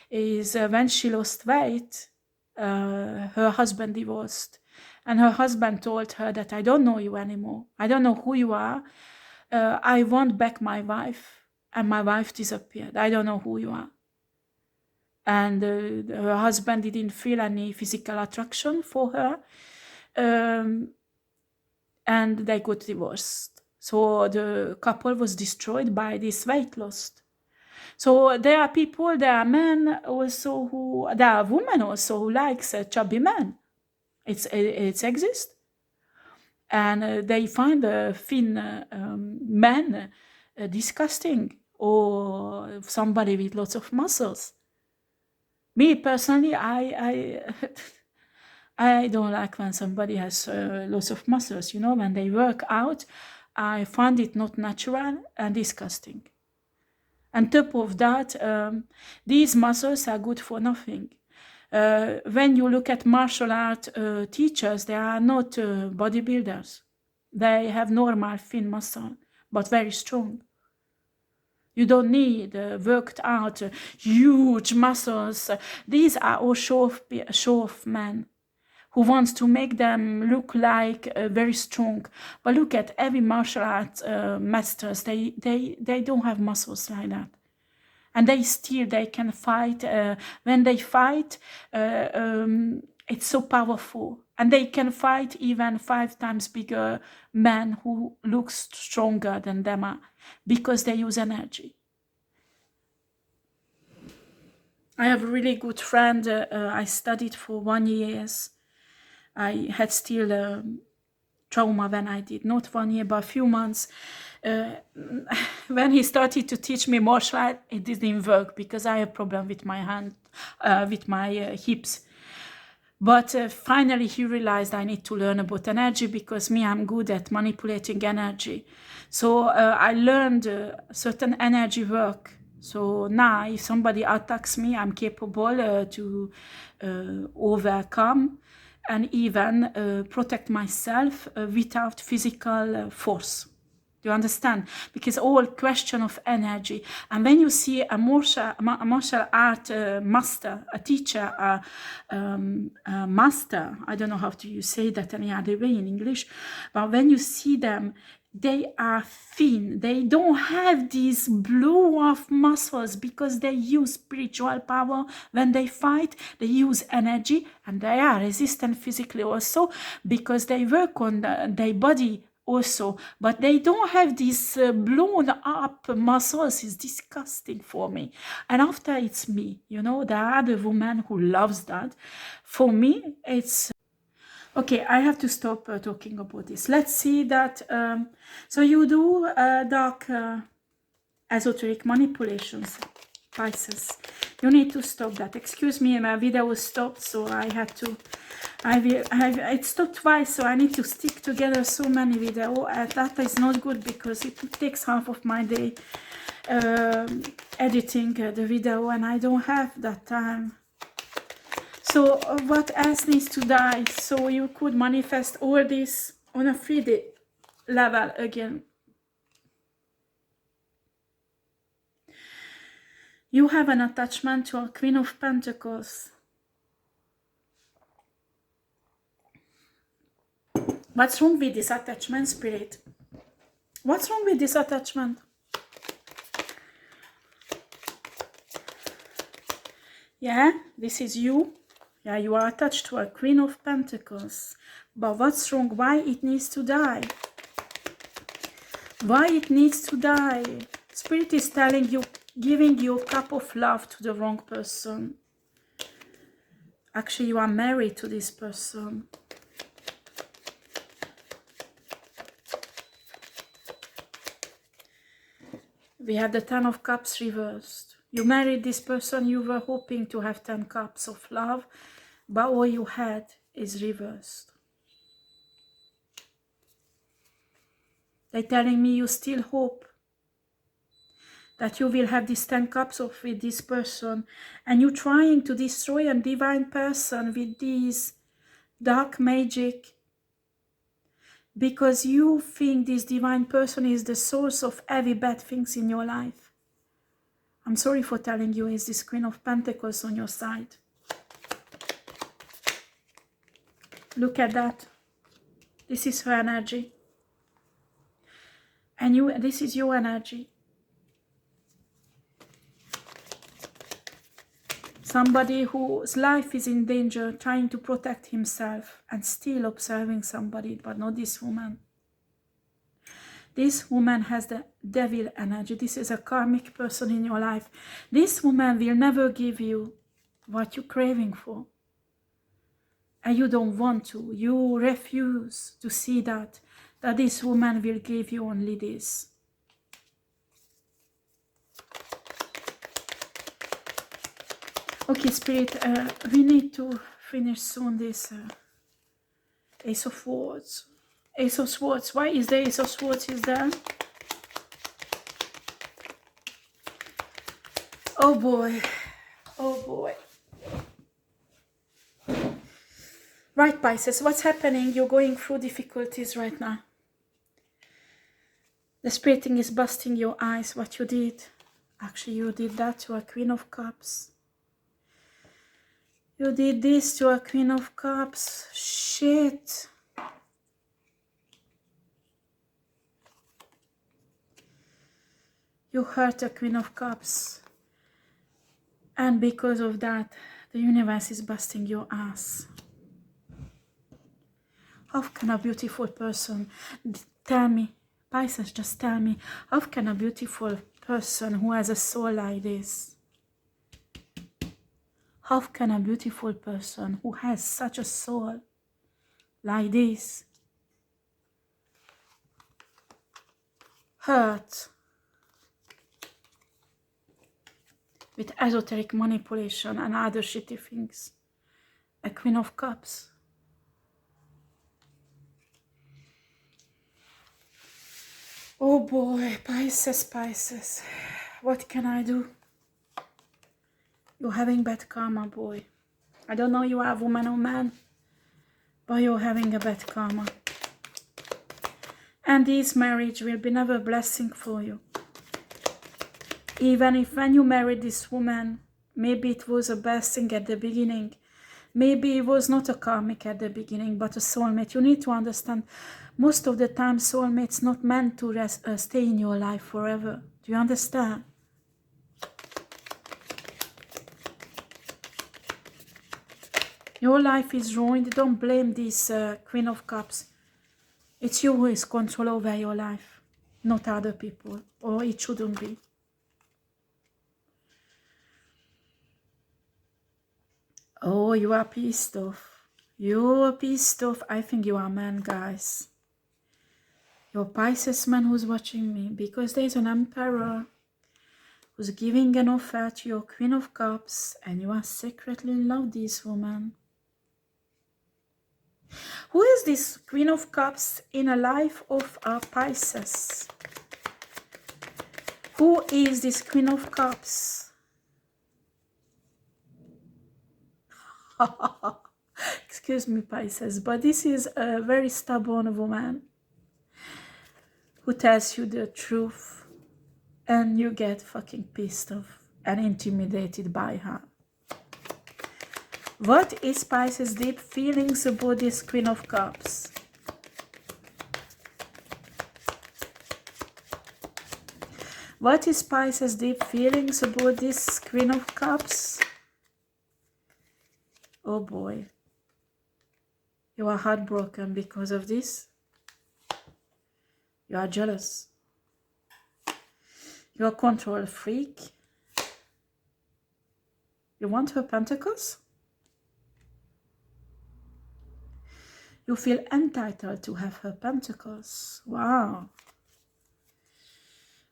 is when she lost weight, her husband divorced. And her husband told her that I don't know you anymore. I don't know who you are. I want back my wife. And my wife disappeared. I don't know who you are. And her husband didn't feel any physical attraction for her. And they got divorced. So the couple was destroyed by this weight loss. So there are people, there are men also there are women also who likes chubby men. It exists. And they find thin men disgusting, or somebody with lots of muscles. Me personally, I I don't like when somebody has lots of muscles, you know, when they work out. I find it not natural and disgusting. On top of that, these muscles are good for nothing. When you look at martial art teachers, they are not bodybuilders. They have normal thin muscle, but very strong. You don't need worked out huge muscles. These are all show off men who wants to make them look like very strong. But look at every martial arts masters. They don't have muscles like that. And they can fight. When they fight, it's so powerful. And they can fight even 5 times bigger men who look stronger than them because they use energy. I have a really good friend. I studied for 1 year. I had still trauma when I did, not 1 year, but a few months. When he started to teach me martial art, it didn't work because I have a problem with my hand, with my hips. But finally he realized I need to learn about energy because I'm good at manipulating energy. So I learned certain energy work. So now if somebody attacks me, I'm capable to overcome and even protect myself without physical force. Do you understand? Because all question of energy. And when you see a martial art master, a teacher, a master, I don't know how to say that any other way in English, but when you see them, they are thin. They don't have these blow off muscles because they use spiritual power when they fight. They use energy and they are resistant physically also because they work on their body also, but they don't have these blown up muscles. Is disgusting for me. And after it's me, you know, there are other women who loves that. For me, it's okay. I have to stop talking about this. Let's see that. So you do dark esoteric manipulations, Pisces. You need to stop that. Excuse me, my video stopped, so I had to. It stopped twice, so I need to stick together so many videos. That is not good because it takes half of my day editing the video, and I don't have that time. So what else needs to die? So you could manifest all this on a 3D level again. You have an attachment to a Queen of Pentacles. What's wrong with this attachment, Spirit? What's wrong with this attachment? Yeah, this is you. Yeah, you are attached to a Queen of Pentacles. But what's wrong? Why it needs to die? Why it needs to die? Spirit is telling you, giving you a cup of love to the wrong person. Actually, you are married to this person. We have the 10 of Cups reversed. You married this person, you were hoping to have 10 cups of love, but all you had is reversed. They're telling me you still hope that you will have these 10 cups with this person, and you're trying to destroy a divine person with this dark magic because you think this divine person is the source of every bad things in your life. I'm sorry for telling you, is this Queen of Pentacles on your side. Look at that. This is her energy. And this is your energy. Somebody whose life is in danger, trying to protect himself and still observing somebody, but not this woman. This woman has the devil energy. This is a karmic person in your life. This woman will never give you what you're craving for. And you don't want to. You refuse to see that this woman will give you only this. Okay, Spirit, we need to finish soon this Ace of Swords. Ace of Swords. Why is the Ace of Swords is there? Oh boy. Oh boy. Right, Pisces, what's happening? You're going through difficulties right now. The spiriting is busting your eyes, what you did. Actually, you did that to a Queen of Cups. You did this to a Queen of Cups. Shit. You hurt a Queen of Cups. And because of that, the universe is busting your ass. How can a beautiful person, tell me, Pisces, just tell me, how can a beautiful person who has a soul like this, how can a beautiful person who has such a soul like this hurt with esoteric manipulation and other shitty things a Queen of Cups? Oh boy, Pisces, Pisces, what can I do? You're having bad karma, boy. I don't know you are a woman or man, but you're having a bad karma. And this marriage will be never a blessing for you. Even if when you married this woman, maybe it was a blessing at the beginning. Maybe it was not a karmic at the beginning, but a soulmate. You need to understand, most of the time soulmates not meant to stay in your life forever. Do you understand? Your life is ruined. Don't blame this Queen of Cups. It's you who is control over your life, not other people, or it shouldn't be. Oh, you are pissed off. You're pissed off. I think you are a man, guys. You're a Pisces man who's watching me, because there's an Emperor who's giving an offer to your Queen of Cups, and you are secretly in love with this woman. Who is this Queen of Cups in a life of a Pisces? Who is this Queen of Cups? Excuse me, Pisces, but this is a very stubborn woman who tells you the truth, and you get fucking pissed off and intimidated by her. What is Pisces' deep feelings about this Queen of Cups? What is Pisces' deep feelings about this Queen of Cups? Oh boy. You are heartbroken because of this. You are jealous. You are a control freak. You want her pentacles? You feel entitled to have her pentacles. Wow.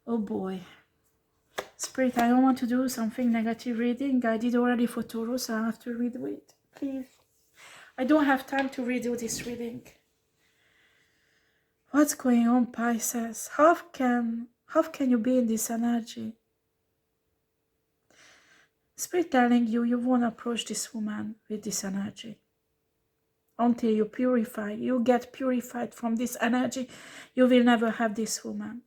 Oh boy. Spirit, I don't want to do something negative reading. I did already for Taurus. I have to redo it. Please. I don't have time to redo this reading. What's going on, Pisces? How can you be in this energy? Spirit telling you, you won't approach this woman with this energy. Until you purify, you get purified from this energy, you will never have this woman.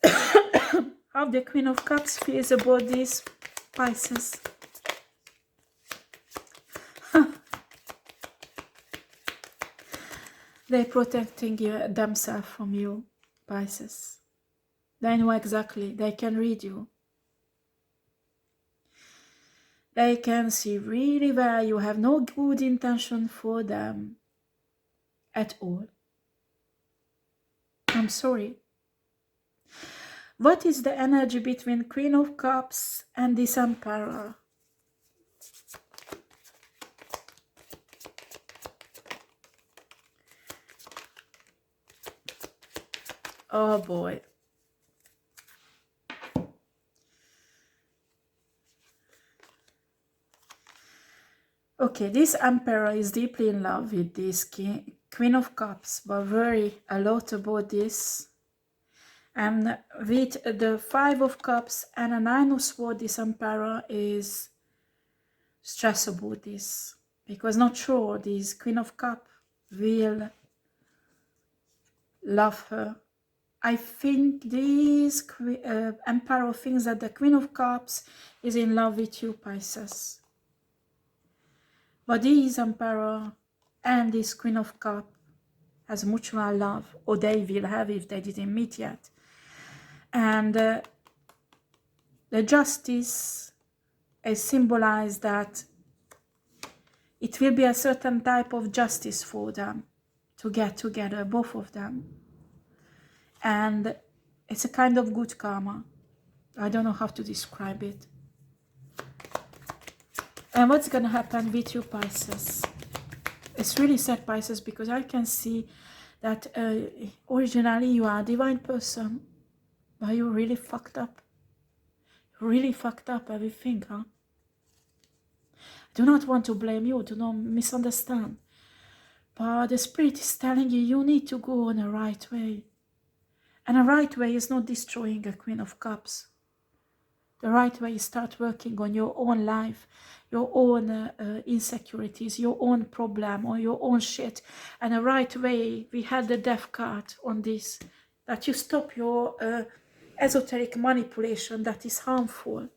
How the Queen of Cups feels about this, Pisces? They're protecting themselves from you, Pisces. They know exactly, they can read you. They can see really well you have no good intention for them at all. I'm sorry. What is the energy between Queen of Cups and this Emperor? Oh boy. Okay, this Emperor is deeply in love with this Queen of Cups, but worry a lot about this. And with the Five of Cups and a Nine of Swords, this Emperor is stressed about this, because not sure this Queen of Cups will love her. I think this Emperor thinks that the Queen of Cups is in love with you, Pisces. But this Emperor and this Queen of Cups has mutual love, or they will have if they didn't meet yet. And the Justice is symbolized that it will be a certain type of justice for them to get together, both of them. And it's a kind of good karma. I don't know how to describe it. And what's gonna happen with you, Pisces? It's really sad, Pisces, because I can see that originally you are a divine person, but you really fucked up. Really fucked up everything, huh? I do not want to blame you, do not misunderstand. But the Spirit is telling you, you need to go on the right way. And the right way is not destroying a Queen of Cups. The right way is start working on your own life, your own insecurities, your own problem, or your own shit. And the right way, we had the Death card on this, that you stop your esoteric manipulation that is harmful.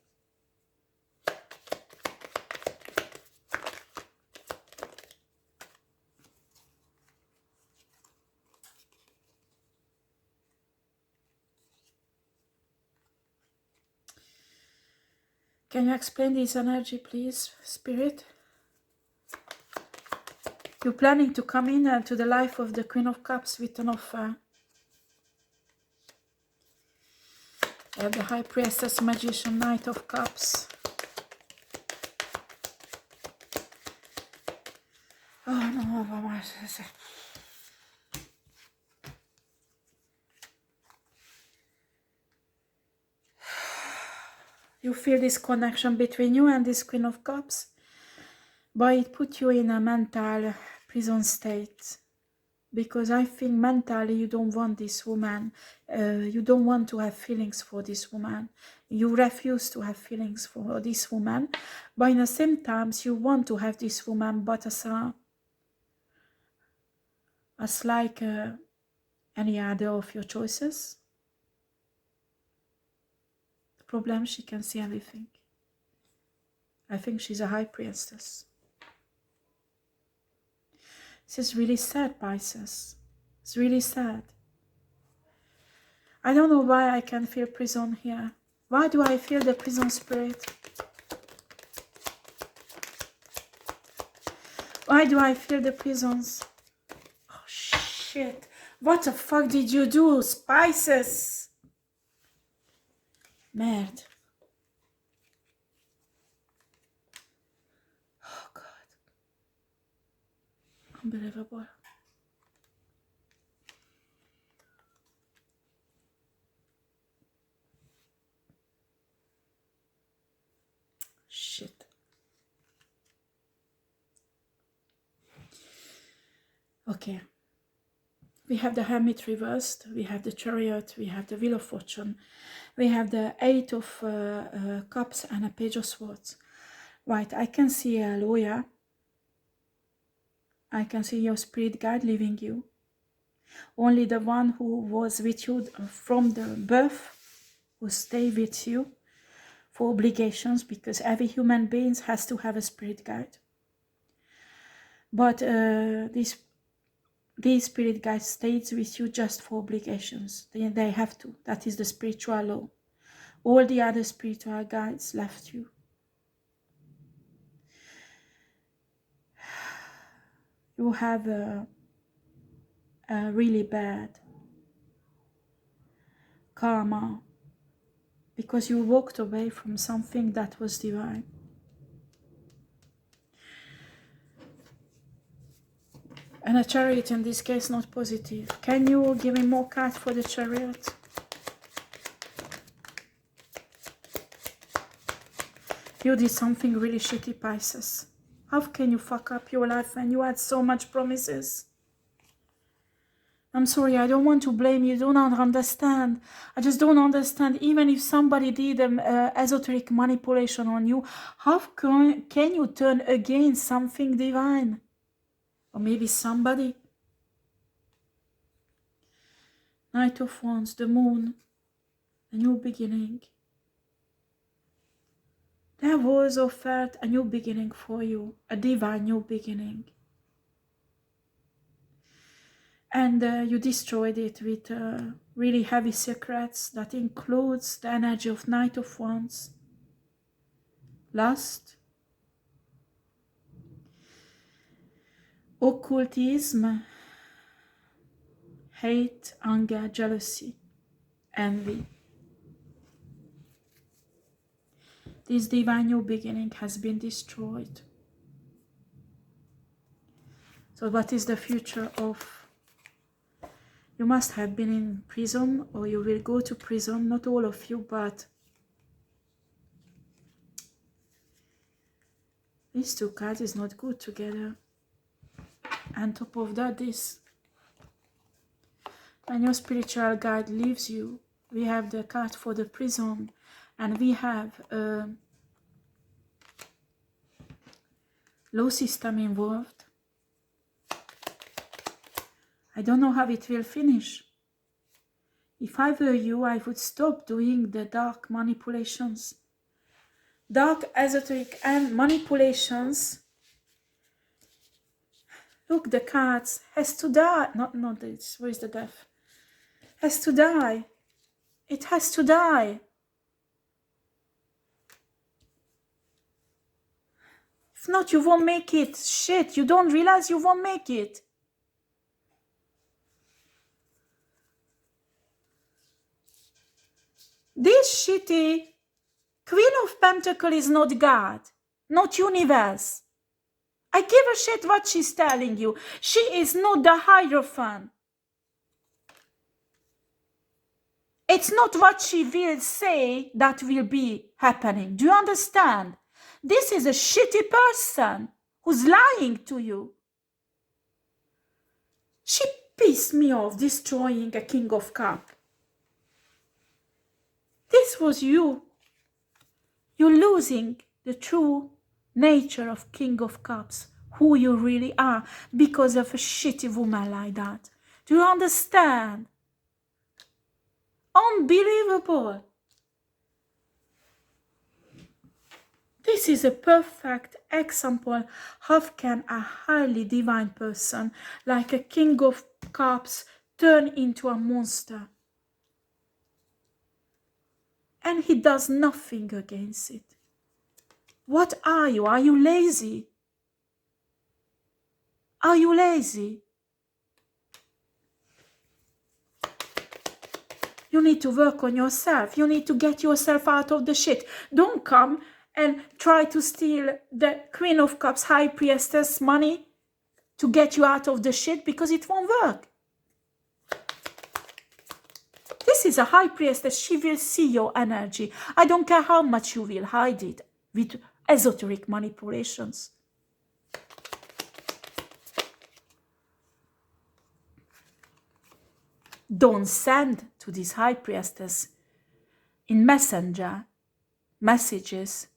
Can you explain this energy, please, Spirit? You're planning to come in to the life of the Queen of Cups with an offer. You have the High Priestess, Magician, Knight of Cups. Oh no, you feel this connection between you and this Queen of Cups, but it put you in a mental prison state, because I think mentally you don't want this woman, you don't want to have feelings for this woman, you refuse to have feelings for this woman, but in the same time you want to have this woman, but as like any other of your choices. The problem, she can see everything. I think she's a High Priestess. This is really sad, Pisces. It's really sad. I don't know why I can feel prison here. Why do I feel the prison spirit? Why do I feel the prisons? Oh shit. What the fuck did you do, Pisces? Merde. Oh god. Unbelievable. Shit. Okay. We have the Hermit reversed, we have the Chariot, we have the Wheel of Fortune, we have the Eight of Cups and a Page of Swords. Right, I can see a lawyer. I can see your spirit guide leaving you. Only the one who was with you from the birth will stay with you for obligations, because every human being has to have a spirit guide. But this spirit guide stays with you just for obligations. They have to. That is the spiritual law. All the other spiritual guides left you. You have a really bad karma, because you walked away from something that was divine. And a Chariot in this case, not positive. Can you give me more cards for the Chariot? You did something really shitty, Pisces. How can you fuck up your life when you had so much promises? I'm sorry, I don't want to blame you. Do not understand. I just don't understand. Even if somebody did esoteric manipulation on you, how can you turn against something divine? Or maybe somebody? Knight of Wands, the moon, a new beginning. There was offered a new beginning for you, a divine new beginning. And you destroyed it with really heavy secrets that includes the energy of Knight of Wands, lust, occultism, hate, anger, jealousy, envy. This divine new beginning has been destroyed. So what is the future of? You must have been in prison, or you will go to prison, not all of you, but these two cards is not good together. And top of that, this. When your spiritual guide leaves you, we have the card for the prison, and we have a law system involved. I don't know how it will finish. If I were you, I would stop doing the dark manipulations. Dark, esoteric, and manipulations. Look, the cards has to die. Not this. Where is the death? Has to die. It has to die. If not, you won't make it. Shit, you don't realize you won't make it. This shitty Queen of Pentacles is not God, not universe. I give a shit what she's telling you. She is not the Hierophant. It's not what she will say that will be happening. Do you understand? This is a shitty person who's lying to you. She pissed me off destroying a King of Cups. This was you. You're losing the true nature of King of Cups, who you really are, because of a shitty woman like that. Do you understand? Unbelievable. This is a perfect example. How can a highly divine person like a King of Cups turn into a monster? And he does nothing against it. What are you? Are you lazy? Are you lazy? You need to work on yourself. You need to get yourself out of the shit. Don't come and try to steal the Queen of Cups, High Priestess money to get you out of the shit, because it won't work. This is a High Priestess. She will see your energy. I don't care how much you will hide it with esoteric manipulations. Don't send to this High Priestess in messenger messages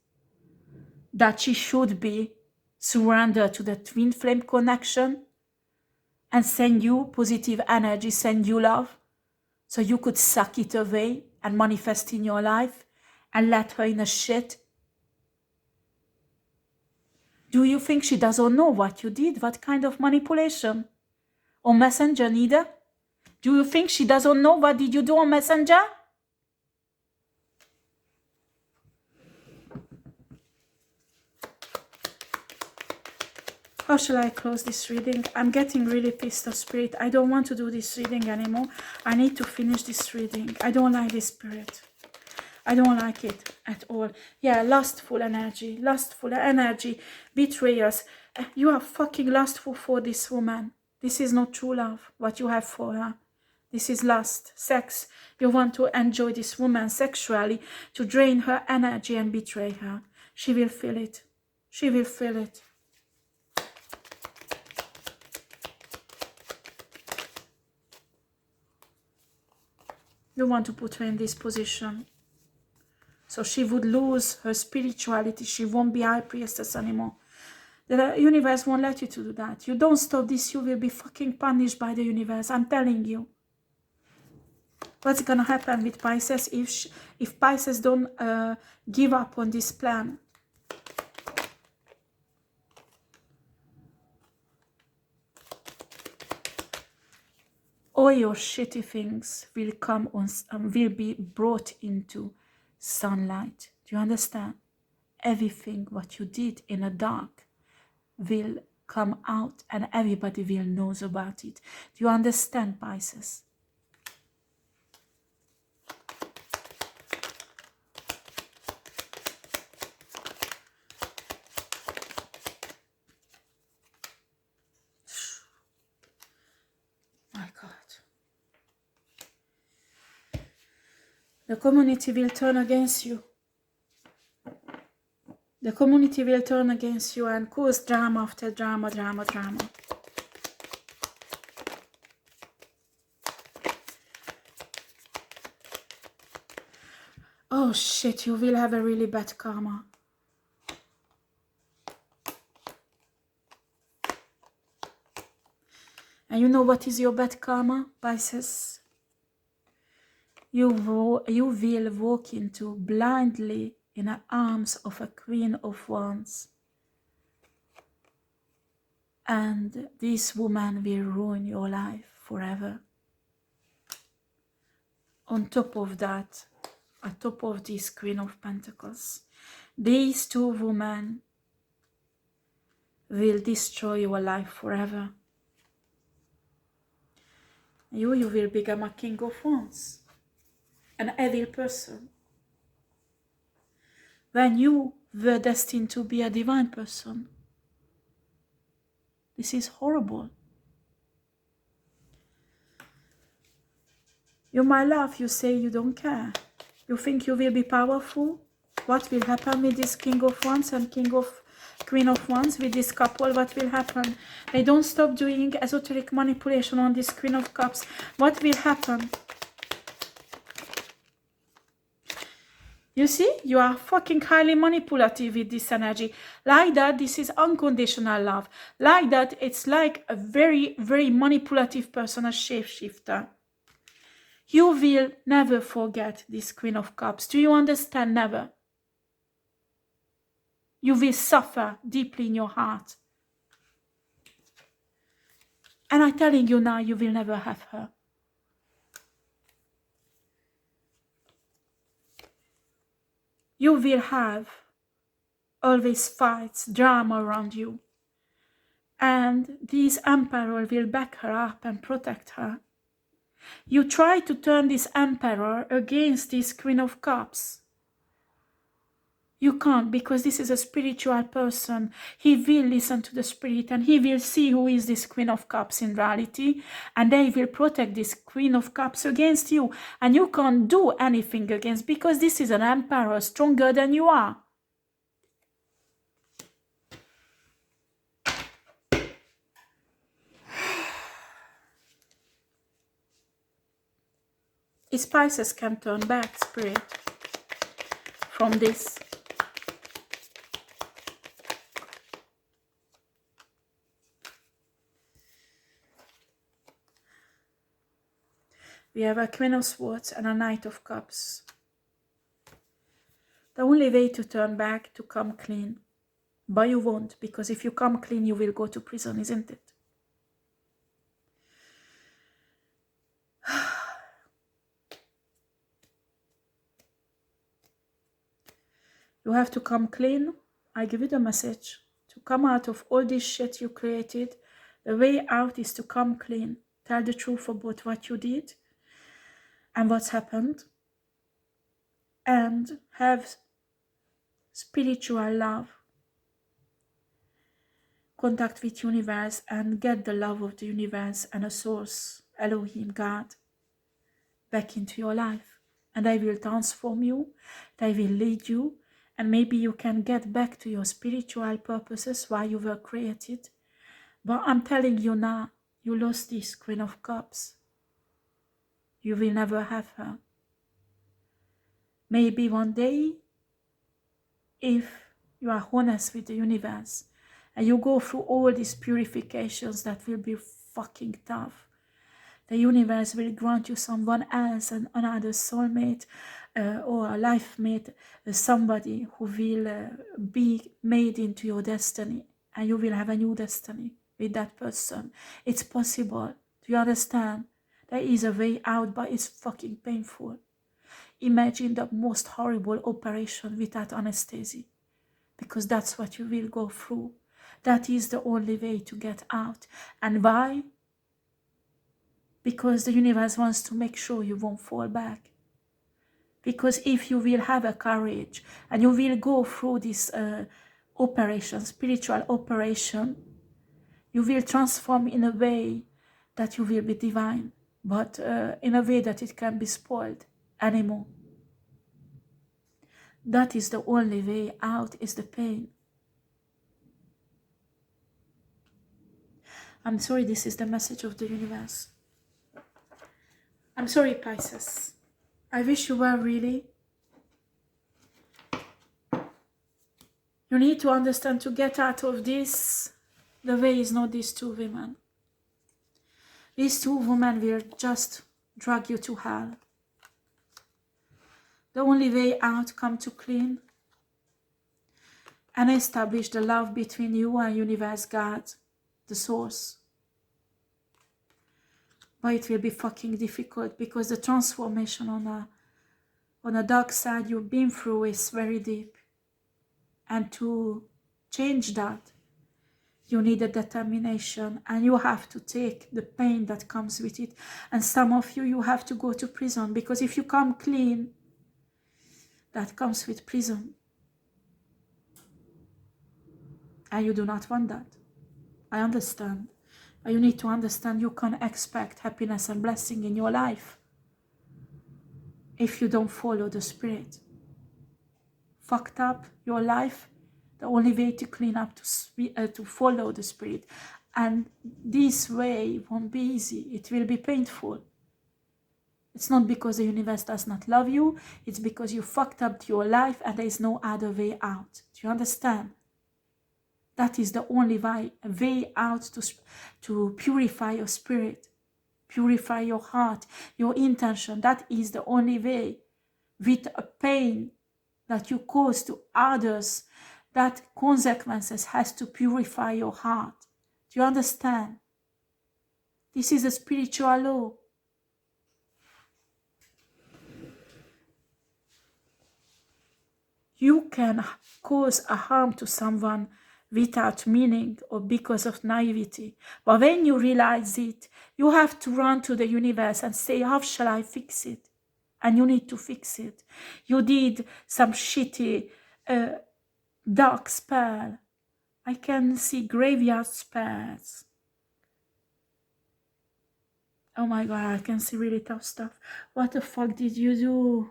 that she should be surrendered to the twin flame connection and send you positive energy, send you love, so you could suck it away and manifest in your life and let her in a shit. Do you think she doesn't know what you did? What kind of manipulation? On Messenger neither? Do you think she doesn't know what did you do on Messenger? How shall I close this reading? I'm getting really pissed off, Spirit. I don't want to do this reading anymore. I need to finish this reading. I don't like this, Spirit. I don't like it at all. Yeah, lustful energy, betrayers. You are fucking lustful for this woman. This is not true love, what you have for her. This is lust, sex. You want to enjoy this woman sexually, to drain her energy and betray her. She will feel it. She will feel it. You want to put her in this position. So she would lose her spirituality. She won't be high priestess anymore. The universe won't let you to do that. You don't stop this, you will be fucking punished by the universe. I'm telling you. What's gonna happen with Pisces if Pisces don't give up on this plan? All your shitty things will come on, will be brought into sunlight. Do you understand? Everything what you did in the dark will come out and everybody will know about it. Do you understand, Pisces? My God. The community will turn against you. The community will turn against you and cause drama after drama, drama, drama. Oh shit, you will have a really bad karma. And you know what is your bad karma, Pisces? You will walk into blindly in the arms of a Queen of Wands. And this woman will ruin your life forever. On top of that, on top of this Queen of Pentacles, these two women will destroy your life forever. You will become a King of Wands, an evil person, when you were destined to be a divine person. This is horrible. You might laugh, you say you don't care. You think you will be powerful? What will happen with this King of Wands and Queen of Wands, with this couple? What will happen? They don't stop doing esoteric manipulation on this Queen of Cups. What will happen? You see, you are fucking highly manipulative with this energy. Like that, this is unconditional love. Like that, it's like a very, very manipulative person, a shapeshifter. You will never forget this Queen of Cups. Do you understand? Never. You will suffer deeply in your heart. And I'm telling you now, you will never have her. You will have always fights, drama around you. And this emperor will back her up and protect her. You try to turn this emperor against this Queen of Cups. You can't, because this is a spiritual person. He will listen to the spirit and he will see who is this Queen of Cups in reality. And they will protect this Queen of Cups against you. And you can't do anything against, because this is an emperor stronger than you are. His Pisces can turn back, spirit, from this. We have a Queen of Swords and a Knight of Cups. The only way to turn back, to come clean. But you won't, because if you come clean, you will go to prison, isn't it? You have to come clean. I give you the message. To come out of all this shit you created, the way out is to come clean. Tell the truth about what you did and what's happened. And have spiritual love. Contact with universe and get the love of the universe and a source, Elohim, God, back into your life. And they will transform you. They will lead you. And maybe you can get back to your spiritual purposes why you were created. But I'm telling you now, you lost this Queen of Cups. You will never have her. Maybe one day, if you are honest with the universe and you go through all these purifications that will be fucking tough, the universe will grant you someone else, another soulmate or a life mate, somebody who will be made into your destiny, and you will have a new destiny with that person. It's possible. Do you understand? There is a way out, but it's fucking painful. Imagine the most horrible operation without anesthesia, because that's what you will go through. That is the only way to get out. And why? Because the universe wants to make sure you won't fall back. Because if you will have a courage and you will go through this operation, spiritual operation, you will transform in a way that you will be divine, but in a way that it can be spoiled anymore. That is the only way out, is the pain. I'm sorry, this is the message of the universe. I'm sorry, Pisces. I wish you were really. You need to understand, to get out of this, the way is not these two women. These two women will just drag you to hell. The only way out, come to clean and establish the love between you and universe, God, the source. But it will be fucking difficult, because the transformation on a dark side you've been through is very deep. And to change that, you need a determination, and you have to take the pain that comes with it. And some of you, you have to go to prison, because if you come clean, that comes with prison. And you do not want that. I understand. But you need to understand, you can't expect happiness and blessing in your life if you don't follow the spirit. Fucked up your life, the only way to clean up to follow the spirit. And this way won't be easy. It will be painful. It's not because the universe does not love you. It's because you fucked up your life and there is no other way out. Do you understand? That is the only way out to purify your spirit, purify your heart, your intention. That is the only way. With a pain that you cause to others, that consequences has to purify your heart. Do you understand? This is a spiritual law. You can cause a harm to someone without meaning or because of naivety. But when you realize it, you have to run to the universe and say, how shall I fix it? And you need to fix it. You did some shitty dark spell. I can see graveyard spells. Oh my God, I can see really tough stuff. What the fuck did you do?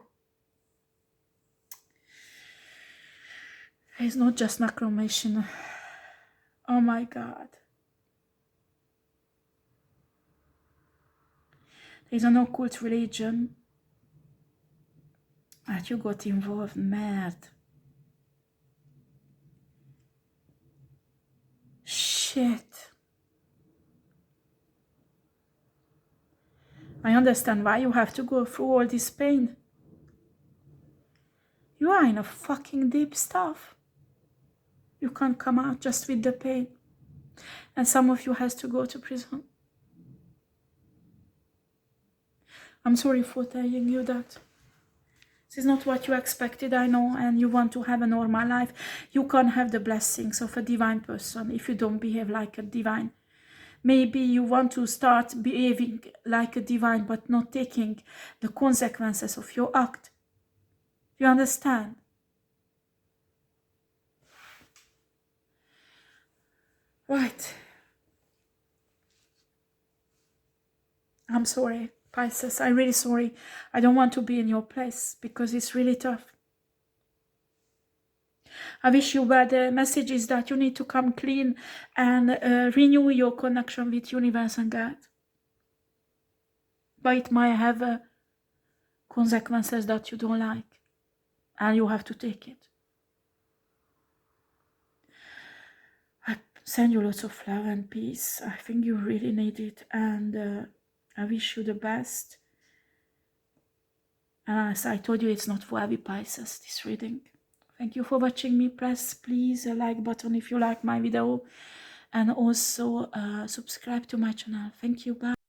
It's not just necromancy. Oh my God. There's an occult religion that you got involved. Mad. Shit. I understand why you have to go through all this pain. You are in a fucking deep stuff. You can't come out just with the pain. And some of you has to go to prison. I'm sorry for telling you that. This is not what you expected, I know, and you want to have a normal life. You can't have the blessings of a divine person if you don't behave like a divine. Maybe you want to start behaving like a divine, but not taking the consequences of your act. You understand? Right. I'm sorry, Pisces. I'm really sorry. I don't want to be in your place because it's really tough. I wish you were. The message is that you need to come clean and renew your connection with universe and God. But it might have consequences that you don't like. and you have to take it. I send you lots of love and peace. I think you really need it, and I wish you the best. And as I told you, it's not for every Pisces, this reading. Thank you for watching me. Press please a like button if you like my video, and also subscribe to my channel. Thank you. Bye.